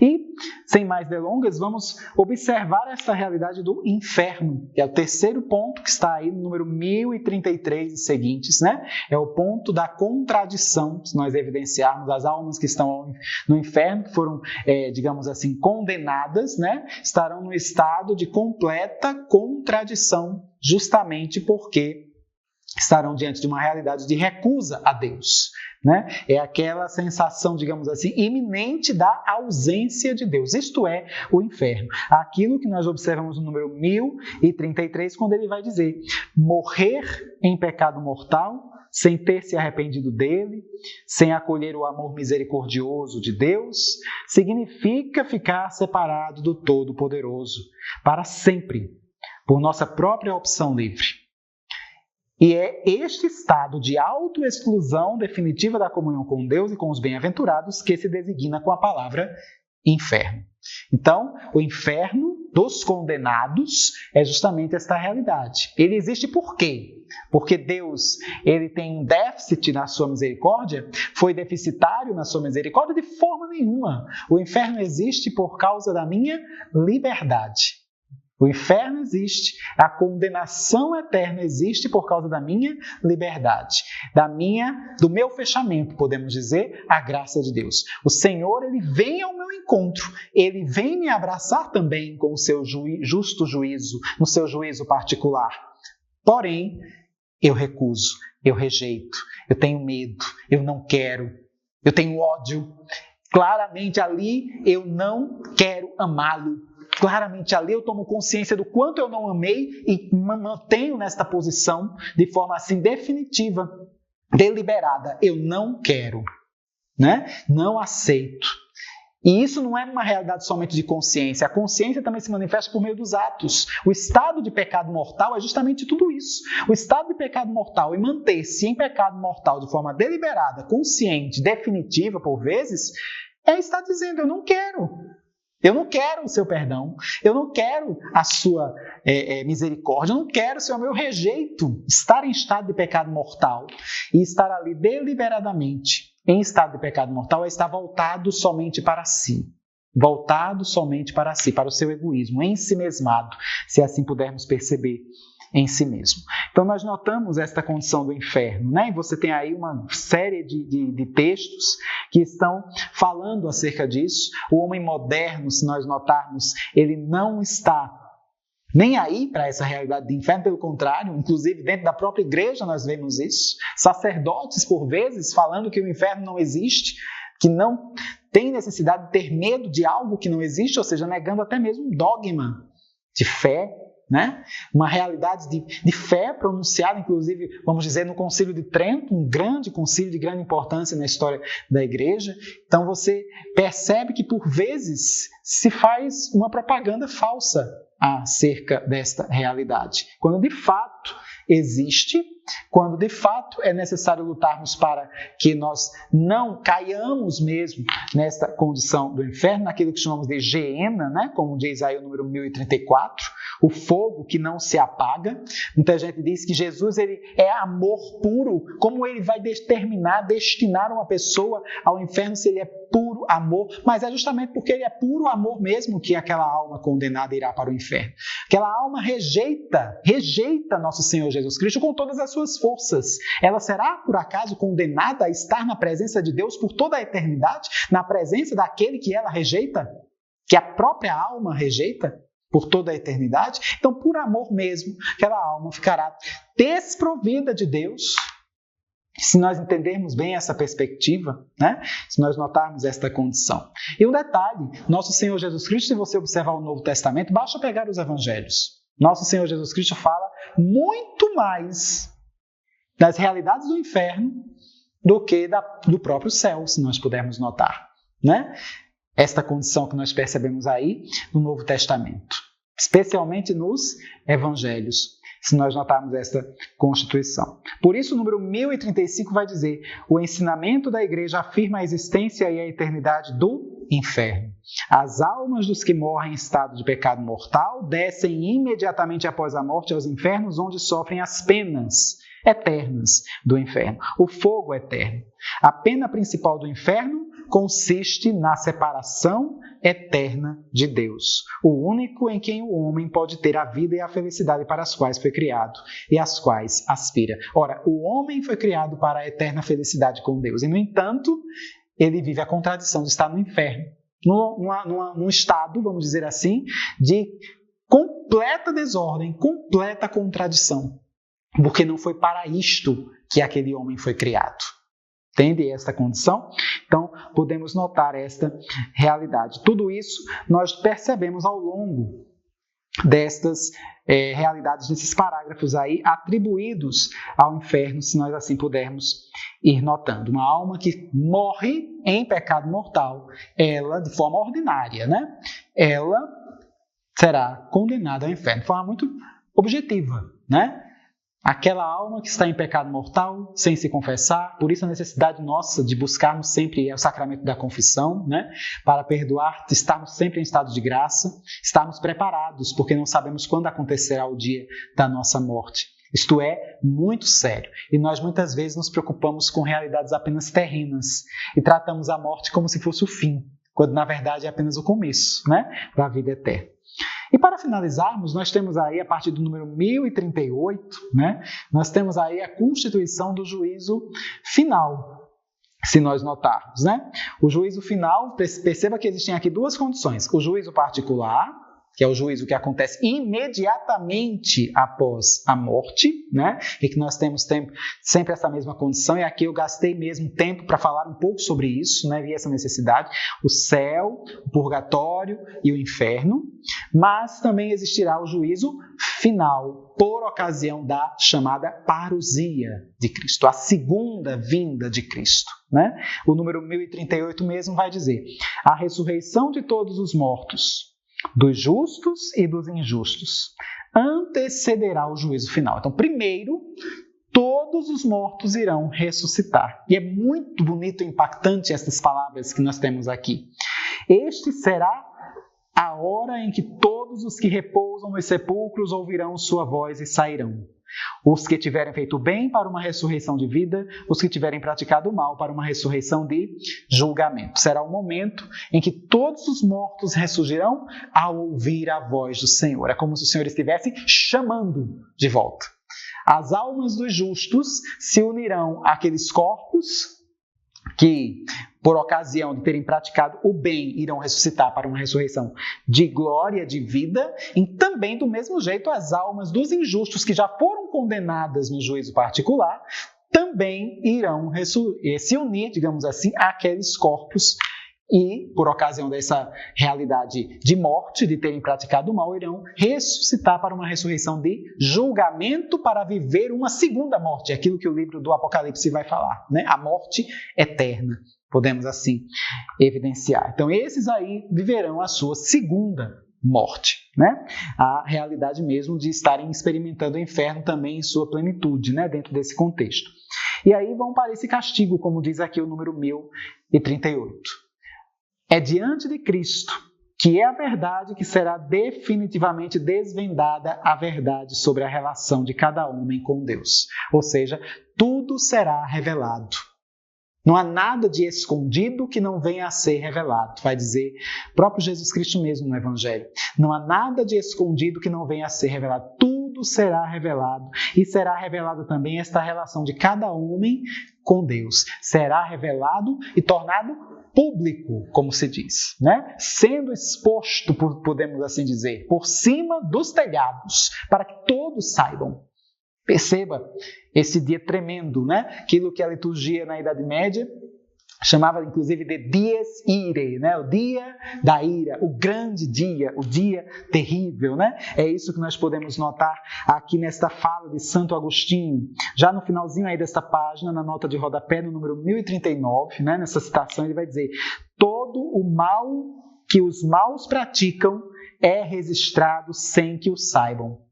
E, sem mais delongas, vamos observar essa realidade do inferno, que é o terceiro ponto que está aí no número 1033 e seguintes, né? É o ponto da contradição, se nós evidenciarmos as almas que estão no inferno, que foram, digamos assim, condenadas, né? Estarão no estado de completa contradição, justamente porque estarão diante de uma realidade de recusa a Deus, né? É aquela sensação, digamos assim, iminente da ausência de Deus. Isto é o inferno. Aquilo que nós observamos no número 1033, quando ele vai dizer: morrer em pecado mortal, sem ter se arrependido dele, sem acolher o amor misericordioso de Deus, significa ficar separado do Todo-Poderoso para sempre, por nossa própria opção livre. E é este estado de autoexclusão definitiva da comunhão com Deus e com os bem-aventurados que se designa com a palavra inferno. Então, o inferno dos condenados é justamente esta realidade. Ele existe por quê? Porque Deus, ele tem um déficit na sua misericórdia? Foi deficitário na sua misericórdia? De forma nenhuma. O inferno existe por causa da minha liberdade. O inferno existe, a condenação eterna existe por causa da minha liberdade, do meu fechamento, podemos dizer, a graça de Deus. O Senhor, ele vem ao meu encontro, ele vem me abraçar também com o seu justo juízo, no seu juízo particular. Porém, eu recuso, eu rejeito, eu tenho medo, eu não quero, eu tenho ódio. Claramente ali eu não quero amá-lo. Claramente ali eu tomo consciência do quanto eu não amei e me mantenho nesta posição de forma assim definitiva, deliberada. Eu não quero, né? Não aceito. E isso não é uma realidade somente de consciência. A consciência também se manifesta por meio dos atos. O estado de pecado mortal é justamente tudo isso. O estado de pecado mortal e manter-se em pecado mortal de forma deliberada, consciente, definitiva por vezes, é estar dizendo, eu não quero. Eu não quero o seu perdão, eu não quero a sua misericórdia, eu não quero, Senhor, eu rejeito estar em estado de pecado mortal e estar ali deliberadamente em estado de pecado mortal é estar voltado somente para si. Voltado somente para si, para o seu egoísmo, ensimesmado, se assim pudermos perceber em si mesmo. Então nós notamos esta condição do inferno, né? E você tem aí uma série de textos que estão falando acerca disso. O homem moderno, se nós notarmos, ele não está nem aí para essa realidade de inferno, pelo contrário, inclusive dentro da própria igreja nós vemos isso. Sacerdotes, por vezes, falando que o inferno não existe, que não tem necessidade de ter medo de algo que não existe, ou seja, negando até mesmo um dogma de fé, né? Uma realidade de fé pronunciada, inclusive, vamos dizer, no Concílio de Trento, um grande concílio de grande importância na história da igreja. Então você percebe que, por vezes, se faz uma propaganda falsa acerca desta realidade, quando de fato existe, quando de fato é necessário lutarmos para que nós não caiamos mesmo nesta condição do inferno, naquilo que chamamos de Geena, né? Como diz aí o número 1034, o fogo que não se apaga. Muita gente diz que Jesus ele é amor puro. Como ele vai destinar uma pessoa ao inferno se ele é puro amor? Mas é justamente porque ele é puro amor mesmo que aquela alma condenada irá para o inferno. Aquela alma rejeita nosso Senhor Jesus Cristo com todas as suas forças. Ela será, por acaso, condenada a estar na presença de Deus por toda a eternidade? Na presença daquele que ela rejeita? Que a própria alma rejeita? Por toda a eternidade? Então, por amor mesmo, aquela alma ficará desprovida de Deus. Se nós entendermos bem essa perspectiva, né? Se nós notarmos esta condição. E um detalhe, nosso Senhor Jesus Cristo, se você observar o Novo Testamento, basta pegar os evangelhos. Nosso Senhor Jesus Cristo fala muito mais das realidades do inferno do que do próprio céu, se nós pudermos notar, né? Esta condição que nós percebemos aí no Novo Testamento, especialmente nos Evangelhos, se nós notarmos esta constituição. Por isso, o número 1035 vai dizer: o ensinamento da igreja afirma a existência e a eternidade do inferno. As almas dos que morrem em estado de pecado mortal descem imediatamente após a morte aos infernos, onde sofrem as penas eternas do inferno, o fogo eterno. A pena principal do inferno consiste na separação eterna de Deus, o único em quem o homem pode ter a vida e a felicidade para as quais foi criado e às quais aspira. Ora, o homem foi criado para a eterna felicidade com Deus e, no entanto, ele vive a contradição de estar no inferno, num estado, vamos dizer assim, de completa desordem, completa contradição, porque não foi para isto que aquele homem foi criado. Entende esta condição? Então, podemos notar esta realidade. Tudo isso nós percebemos ao longo destas realidades, desses parágrafos aí, atribuídos ao inferno, se nós assim pudermos ir notando. Uma alma que morre em pecado mortal, ela, de forma ordinária, né? Ela será condenada ao inferno de forma muito objetiva, né? Aquela alma que está em pecado mortal, sem se confessar, por isso a necessidade nossa de buscarmos sempre o sacramento da confissão, né? Para perdoar, estarmos sempre em estado de graça, estarmos preparados, porque não sabemos quando acontecerá o dia da nossa morte. Isto é muito sério. E nós muitas vezes nos preocupamos com realidades apenas terrenas e tratamos a morte como se fosse o fim, quando na verdade é apenas o começo, né? Da vida eterna. E para finalizarmos, nós temos aí, a partir do número 1038, né, nós temos aí a constituição do juízo final, se nós notarmos, né? O juízo final, perceba que existem aqui duas condições. O juízo particular, que é o juízo que acontece imediatamente após a morte, né? E que nós temos sempre essa mesma condição, e aqui eu gastei mesmo tempo para falar um pouco sobre isso, né? Vi essa necessidade, o céu, o purgatório e o inferno, mas também existirá o juízo final, por ocasião da chamada parousia de Cristo, a segunda vinda de Cristo, né? O número 1038 mesmo vai dizer: a ressurreição de todos os mortos, dos justos e dos injustos, antecederá o juízo final. Então, primeiro, todos os mortos irão ressuscitar. E é muito bonito e impactante essas palavras que nós temos aqui. Este será a hora em que todos os que repousam nos sepulcros ouvirão sua voz e sairão. Os que tiverem feito bem para uma ressurreição de vida, os que tiverem praticado o mal para uma ressurreição de julgamento. Será o momento em que todos os mortos ressurgirão ao ouvir a voz do Senhor. É como se o Senhor estivesse chamando de volta. As almas dos justos se unirão àqueles corpos que, por ocasião de terem praticado o bem, irão ressuscitar para uma ressurreição de glória, de vida, e também, do mesmo jeito, as almas dos injustos que já foram condenadas no juízo particular, também irão se unir, digamos assim, àqueles corpos e, por ocasião dessa realidade de morte, de terem praticado o mal, irão ressuscitar para uma ressurreição de julgamento para viver uma segunda morte, aquilo que o livro do Apocalipse vai falar, né? A morte eterna, podemos assim evidenciar. Então, esses aí viverão a sua segunda morte, né? A realidade mesmo de estarem experimentando o inferno também em sua plenitude, né? Dentro desse contexto. E aí vão para esse castigo, como diz aqui o número 1038. É diante de Cristo, que é a verdade, que será definitivamente desvendada a verdade sobre a relação de cada homem com Deus. Ou seja, tudo será revelado. Não há nada de escondido que não venha a ser revelado, vai dizer o próprio Jesus Cristo mesmo no Evangelho. Não há nada de escondido que não venha a ser revelado. Tudo será revelado, e será revelado também esta relação de cada homem com Deus. Será revelado e tornado público, como se diz, né? Sendo exposto, podemos assim dizer, por cima dos telhados, para que todos saibam. Perceba esse dia tremendo, né? Aquilo que a liturgia na Idade Média chamava inclusive de dies irae, né? O dia da ira, o grande dia, o dia terrível, né? É isso que nós podemos notar aqui nesta fala de Santo Agostinho, já no finalzinho aí desta página, na nota de rodapé, no número 1039, né? Nessa citação ele vai dizer: todo o mal que os maus praticam é registrado sem que o saibam.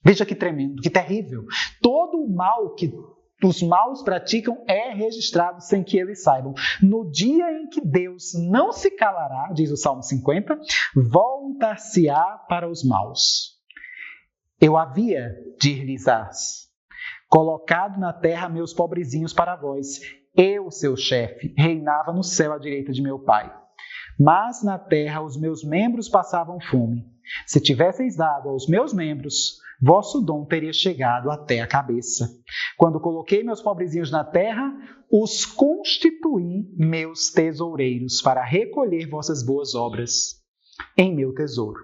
Veja que tremendo, que terrível. Todo o mal que os maus praticam é registrado sem que eles saibam. No dia em que Deus não se calará, diz o Salmo 50, voltar-se-á para os maus. Eu havia, dir-lhes-ás, colocado na terra meus pobrezinhos para vós. Eu, seu chefe, reinava no céu à direita de meu Pai. Mas na terra os meus membros passavam fome. Se tivesseis dado aos meus membros, vosso dom teria chegado até a cabeça. Quando coloquei meus pobrezinhos na terra, os constituí meus tesoureiros para recolher vossas boas obras em meu tesouro.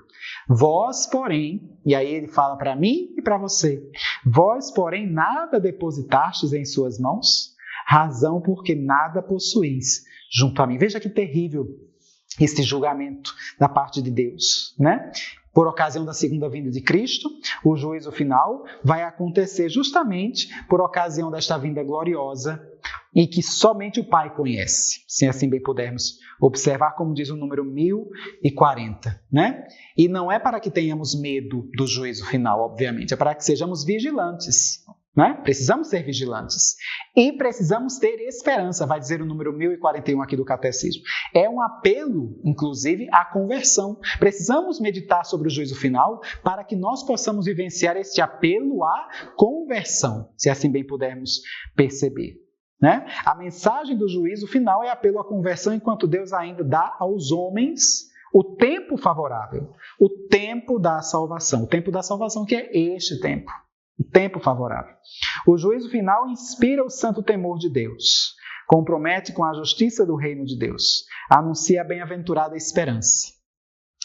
Vós, porém, e aí ele fala para mim e para você, vós, porém, nada depositastes em suas mãos, razão porque nada possuís junto a mim. Veja que terrível esse julgamento da parte de Deus, né? Por ocasião da segunda vinda de Cristo, o juízo final vai acontecer justamente por ocasião desta vinda gloriosa e que somente o Pai conhece, se assim bem pudermos observar, como diz o número 1040, né? E não é para que tenhamos medo do juízo final, obviamente, é para que sejamos vigilantes. né? Precisamos ser vigilantes. E precisamos ter esperança, vai dizer o número 1041 aqui do Catecismo. É um apelo, inclusive, à conversão. Precisamos meditar sobre o juízo final para que nós possamos vivenciar este apelo à conversão, se assim bem pudermos perceber. Né? A mensagem do juízo final é apelo à conversão, enquanto Deus ainda dá aos homens o tempo favorável, o tempo da salvação. O tempo da salvação que é este tempo. O tempo favorável. O juízo final inspira o santo temor de Deus, compromete com a justiça do reino de Deus, anuncia a bem-aventurada esperança.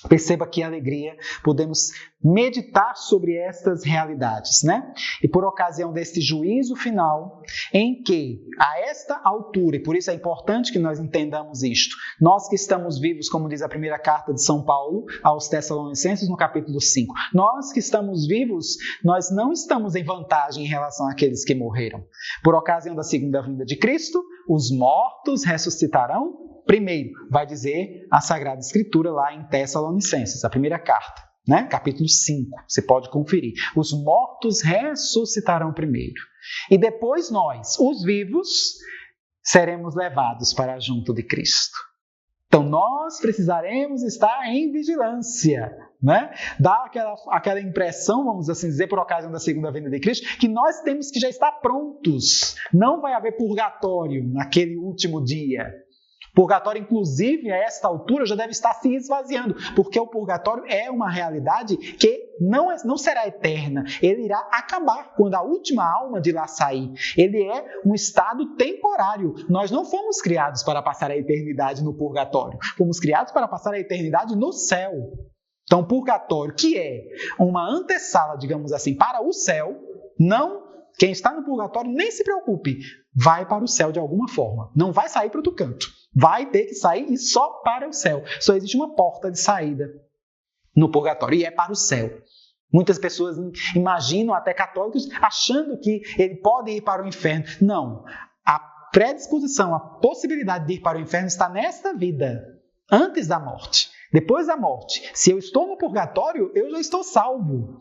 Perceba que alegria, podemos meditar sobre estas realidades, né? E por ocasião deste juízo final, em que, a esta altura, e por isso é importante que nós entendamos isto, nós que estamos vivos, como diz a primeira carta de São Paulo aos Tessalonicenses, no capítulo 5, nós que estamos vivos, nós não estamos em vantagem em relação àqueles que morreram. Por ocasião da segunda vinda de Cristo, os mortos ressuscitarão primeiro, vai dizer a Sagrada Escritura lá em Tessalonicenses, a primeira carta, né? Capítulo 5, você pode conferir. Os mortos ressuscitarão primeiro. E depois nós, os vivos, seremos levados para junto de Cristo. Então nós precisaremos estar em vigilância, né? Dá aquela impressão, vamos assim dizer, por ocasião da segunda vinda de Cristo, que nós temos que já estar prontos. Não vai haver purgatório naquele último dia. Purgatório, inclusive, a esta altura, já deve estar se esvaziando, porque o purgatório é uma realidade que não será eterna. Ele irá acabar quando a última alma de lá sair. Ele é um estado temporário. Nós não fomos criados para passar a eternidade no purgatório. Fomos criados para passar a eternidade no céu. Então, o purgatório, que é uma antessala, digamos assim, para o céu, quem está no purgatório, nem se preocupe, vai para o céu de alguma forma. Não vai sair para outro canto. Vai ter que sair e só para o céu. Só existe uma porta de saída no purgatório e é para o céu. Muitas pessoas imaginam, até católicos, achando que ele pode ir para o inferno. Não. A predisposição, a possibilidade de ir para o inferno está nesta vida, antes da morte. Depois da morte, se eu estou no purgatório, eu já estou salvo.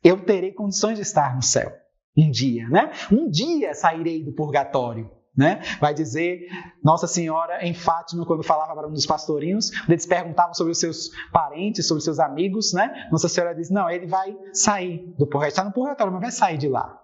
Eu terei condições de estar no céu. Um dia, né? Um dia sairei do purgatório. Né? Vai dizer Nossa Senhora em Fátima, quando falava para um dos pastorinhos, eles perguntavam sobre os seus parentes, sobre os seus amigos, né? Nossa Senhora diz, não, ele vai sair do purgatório, está no purgatório, mas vai sair de lá.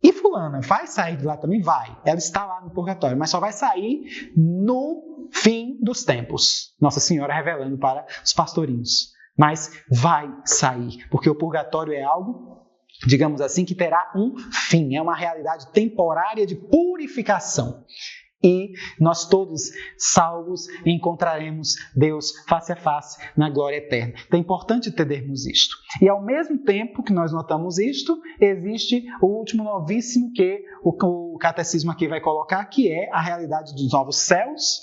E fulana, vai sair de lá também? Vai. Ela está lá no purgatório, mas só vai sair no fim dos tempos. Nossa Senhora revelando para os pastorinhos. Mas vai sair, porque o purgatório é algo, digamos assim, que terá um fim. É uma realidade temporária de purificação. E nós todos, salvos, encontraremos Deus face a face na glória eterna. Então é importante entendermos isto. E ao mesmo tempo que nós notamos isto, existe o último novíssimo que o catecismo aqui vai colocar, que é a realidade dos novos céus,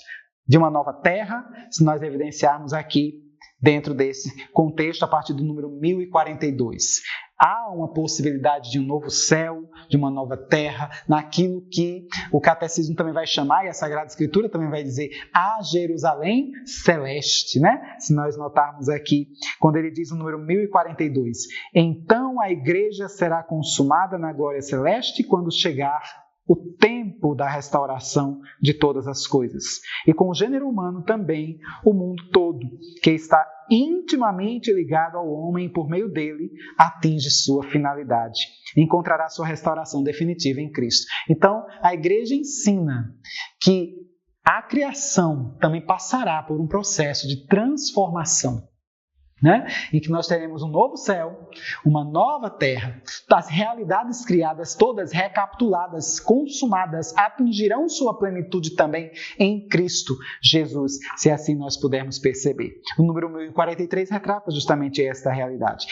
de uma nova terra, se nós evidenciarmos aqui dentro desse contexto, a partir do número 1042. Há uma possibilidade de um novo céu, de uma nova terra, naquilo que o catecismo também vai chamar, e a Sagrada Escritura também vai dizer, a Jerusalém celeste, né? Se nós notarmos aqui, quando ele diz o número 1042, então a igreja será consumada na glória celeste quando chegar o tempo da restauração de todas as coisas. E com o gênero humano também, o mundo todo, que está intimamente ligado ao homem e por meio dele, atinge sua finalidade. Encontrará sua restauração definitiva em Cristo. Então, a igreja ensina que a criação também passará por um processo de transformação. Né? Em que nós teremos um novo céu, uma nova terra, as realidades criadas todas recapituladas, consumadas, atingirão sua plenitude também em Cristo Jesus, se assim nós pudermos perceber. O número 1043 retrata justamente esta realidade.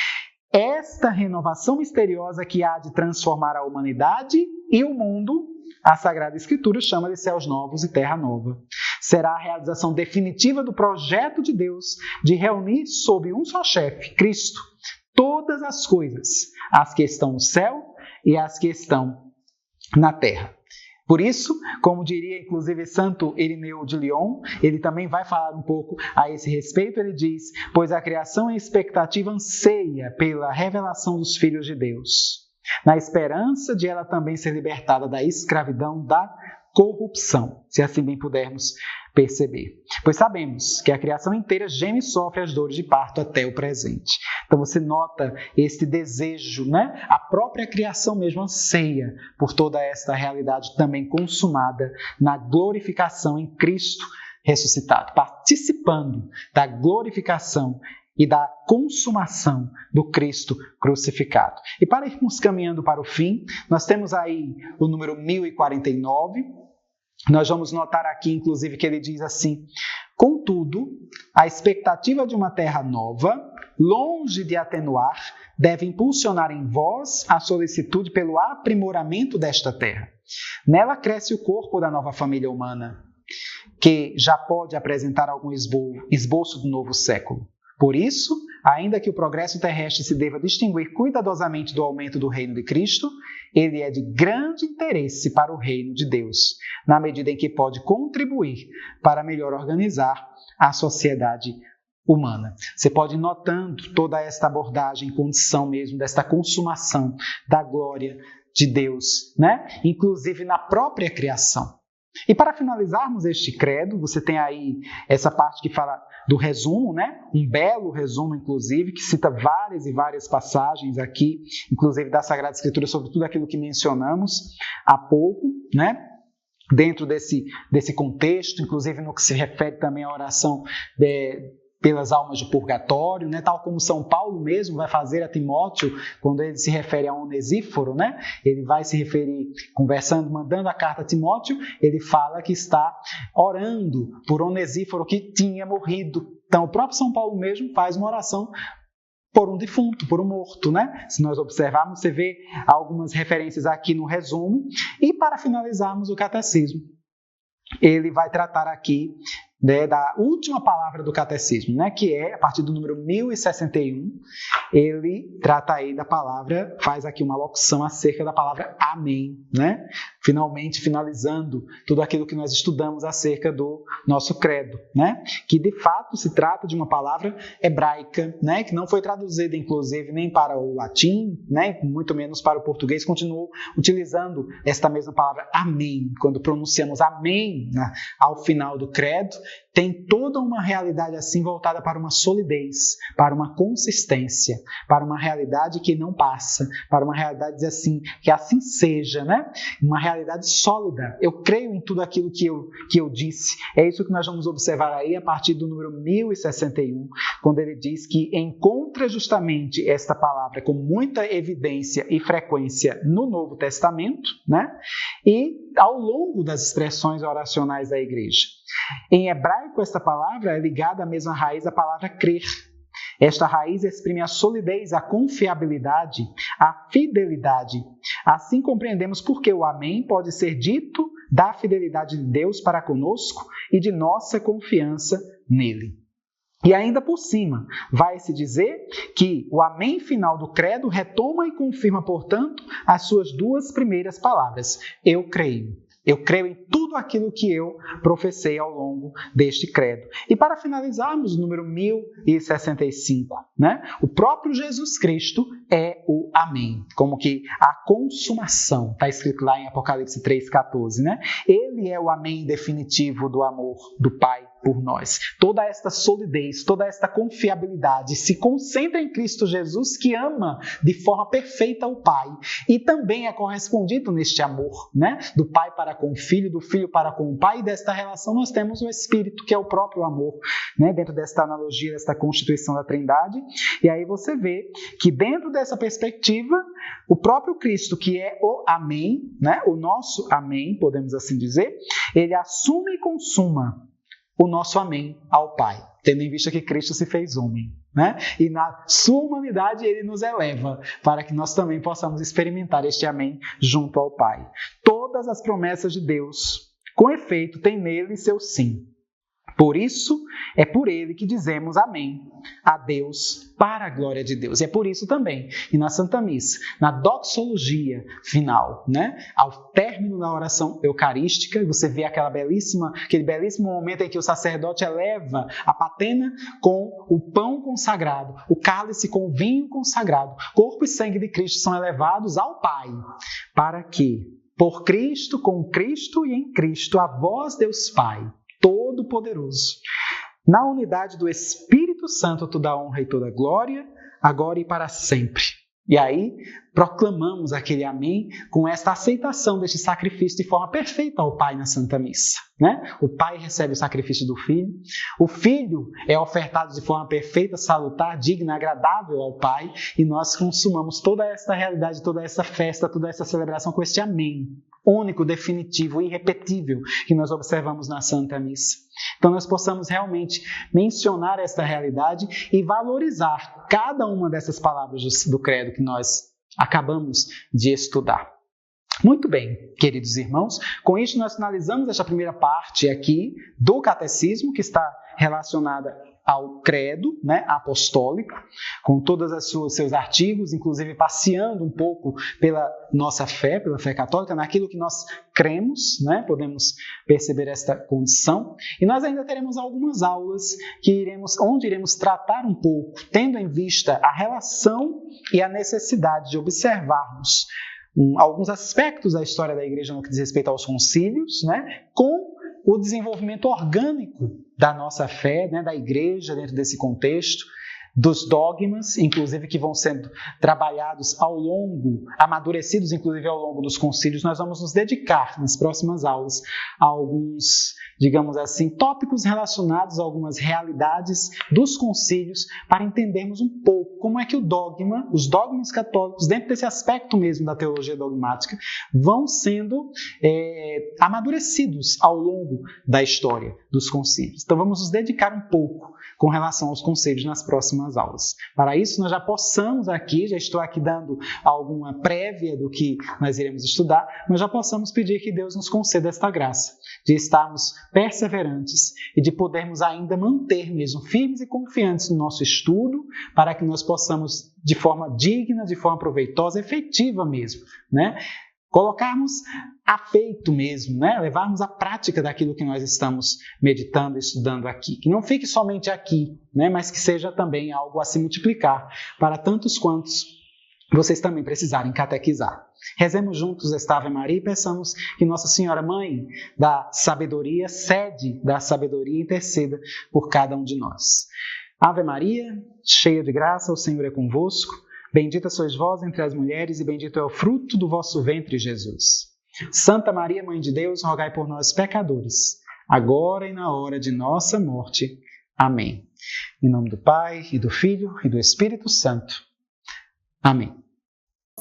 Esta renovação misteriosa que há de transformar a humanidade e o mundo, a Sagrada Escritura chama de céus novos e terra nova. Será a realização definitiva do projeto de Deus de reunir sob um só chefe, Cristo, todas as coisas, as que estão no céu e as que estão na terra. Por isso, como diria inclusive Santo Irineu de Lyon, ele também vai falar um pouco a esse respeito, ele diz, pois a criação em expectativa anseia pela revelação dos filhos de Deus. na esperança de ela também ser libertada da escravidão da corrupção, se assim bem pudermos perceber. Pois sabemos que a criação inteira geme e sofre as dores de parto até o presente. Então você nota esse desejo, né? A própria criação mesmo anseia por toda esta realidade também consumada na glorificação em Cristo ressuscitado, participando da glorificação e da consumação do Cristo crucificado. E para irmos caminhando para o fim, nós temos aí o número 1049. Nós vamos notar aqui, inclusive, que ele diz assim: contudo, a expectativa de uma terra nova, longe de atenuar, deve impulsionar em vós a solicitude pelo aprimoramento desta terra. Nela cresce o corpo da nova família humana, que já pode apresentar algum esboço do novo século. Por isso, ainda que o progresso terrestre se deva distinguir cuidadosamente do aumento do reino de Cristo, ele é de grande interesse para o reino de Deus, na medida em que pode contribuir para melhor organizar a sociedade humana. Você pode ir notando toda esta abordagem, condição mesmo desta consumação da glória de Deus, né? Inclusive na própria criação. E para finalizarmos este credo, você tem aí essa parte que fala do resumo, né? Um belo resumo, inclusive, que cita várias e várias passagens aqui, inclusive da Sagrada Escritura, sobre tudo aquilo que mencionamos há pouco, né? Dentro desse contexto, inclusive no que se refere também à oração pelas almas de purgatório, né? Tal como São Paulo mesmo vai fazer a Timóteo, quando ele se refere a Onesíforo, né? Ele vai se referir, conversando, mandando a carta a Timóteo, ele fala que está orando por Onesíforo que tinha morrido. Então, o próprio São Paulo mesmo faz uma oração por um defunto, por um morto, né? Se nós observarmos, você vê algumas referências aqui no resumo. E para finalizarmos o catecismo, ele vai tratar aqui da última palavra do catecismo, né, que é, a partir do número 1061, ele trata aí da palavra, faz aqui uma locução acerca da palavra amém, né? Finalmente finalizando tudo aquilo que nós estudamos acerca do nosso credo, né? Que de fato se trata de uma palavra hebraica, né? Que não foi traduzida inclusive nem para o latim, né? Muito menos para o português, continuou utilizando esta mesma palavra amém. Quando pronunciamos amém, né, ao final do credo, tem toda uma realidade assim voltada para uma solidez, para uma consistência, para uma realidade que não passa, para uma realidade assim, que assim seja, né? Uma realidade sólida. Eu creio em tudo aquilo que eu disse. É isso que nós vamos observar aí a partir do número 1061, quando ele diz que encontra justamente esta palavra com muita evidência e frequência no Novo Testamento, né? E ao longo das expressões oracionais da igreja. Em hebraico, esta palavra é ligada à mesma raiz da palavra crer. Esta raiz exprime a solidez, a confiabilidade, a fidelidade. Assim compreendemos por que o amém pode ser dito da fidelidade de Deus para conosco e de nossa confiança nele. E ainda por cima, vai-se dizer que o amém final do credo retoma e confirma, portanto, as suas duas primeiras palavras. Eu creio. Eu creio em tudo aquilo que eu professei ao longo deste credo. E para finalizarmos, o número 1065, né? O próprio Jesus Cristo é o amém, como que a consumação, está escrito lá em Apocalipse 3,14, né? Ele é o amém definitivo do amor do Pai por nós. Toda esta solidez, toda esta confiabilidade se concentra em Cristo Jesus, que ama de forma perfeita o Pai e também é correspondido neste amor, né? Do Pai para com o Filho, do Filho para com o Pai, e desta relação nós temos o Espírito, que é o próprio amor, né? Dentro desta analogia, desta constituição da Trindade. E aí você vê que dentro dessa perspectiva, o próprio Cristo, que é o amém, né? O nosso amém, podemos assim dizer, ele assume e consuma o nosso amém ao Pai, tendo em vista que Cristo se fez homem, né? E na sua humanidade ele nos eleva para que nós também possamos experimentar este amém junto ao Pai. Todas as promessas de Deus, com efeito, têm nele seu sim. Por isso, é por ele que dizemos amém a Deus, para a glória de Deus. E é por isso também que na Santa Missa, na doxologia final, né, ao término da oração eucarística, você vê aquele belíssimo momento em que o sacerdote eleva a patena com o pão consagrado, o cálice com o vinho consagrado. Corpo e sangue de Cristo são elevados ao Pai, para que, por Cristo, com Cristo e em Cristo, a vós, Deus Pai, Todo-Poderoso, na unidade do Espírito Santo, toda a honra e toda a glória, agora e para sempre. E aí, proclamamos aquele amém com esta aceitação deste sacrifício de forma perfeita ao Pai na Santa Missa, né? O Pai recebe o sacrifício do Filho, o Filho é ofertado de forma perfeita, salutar, digna, agradável ao Pai, e nós consumamos toda esta realidade, toda essa festa, toda essa celebração com este amém, único, definitivo, irrepetível, que nós observamos na Santa Missa. Então nós possamos realmente mencionar esta realidade e valorizar cada uma dessas palavras do credo que nós acabamos de estudar. Muito bem, queridos irmãos, com isso nós finalizamos esta primeira parte aqui do catecismo, que está relacionada ao credo, né, apostólico, com todos os seus artigos, inclusive passeando um pouco pela nossa fé, pela fé católica, naquilo que nós cremos, né, podemos perceber esta condição. E nós ainda teremos algumas aulas onde iremos tratar um pouco, tendo em vista a relação e a necessidade de observarmos alguns aspectos da história da Igreja no que diz respeito aos concílios, né, com o desenvolvimento orgânico da nossa fé, né, da Igreja dentro desse contexto, dos dogmas, inclusive que vão sendo trabalhados amadurecidos inclusive ao longo dos concílios. Nós vamos nos dedicar nas próximas aulas a alguns, digamos assim, tópicos relacionados a algumas realidades dos concílios para entendermos um pouco como é que os dogmas católicos, dentro desse aspecto mesmo da teologia dogmática, vão sendo amadurecidos ao longo da história dos concílios. Então vamos nos dedicar um pouco com relação aos concílios nas próximas aulas. Para isso, nós já estou aqui dando alguma prévia do que nós iremos estudar, mas já possamos pedir que Deus nos conceda esta graça de estarmos perseverantes e de podermos ainda manter mesmo firmes e confiantes no nosso estudo, para que nós possamos, de forma digna, de forma proveitosa, efetiva mesmo, né, colocarmos afeito mesmo, né? Levarmos a prática daquilo que nós estamos meditando e estudando aqui. Que não fique somente aqui, né? Mas que seja também algo a se multiplicar para tantos quantos vocês também precisarem catequizar. Rezemos juntos esta Ave Maria e peçamos que Nossa Senhora, Mãe da Sabedoria, sede da sabedoria, interceda por cada um de nós. Ave Maria, cheia de graça, o Senhor é convosco. Bendita sois vós entre as mulheres e bendito é o fruto do vosso ventre, Jesus. Santa Maria, Mãe de Deus, rogai por nós, pecadores, agora e na hora de nossa morte. Amém. Em nome do Pai, e do Filho, e do Espírito Santo. Amém.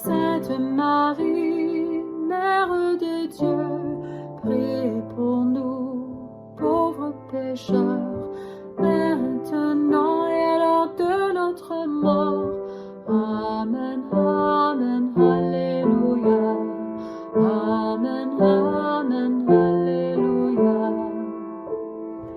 Sainte Marie, Mère de Dieu, priez pour nous, pauvres pécheurs, maintenant et à l'heure de notre mort. Amen.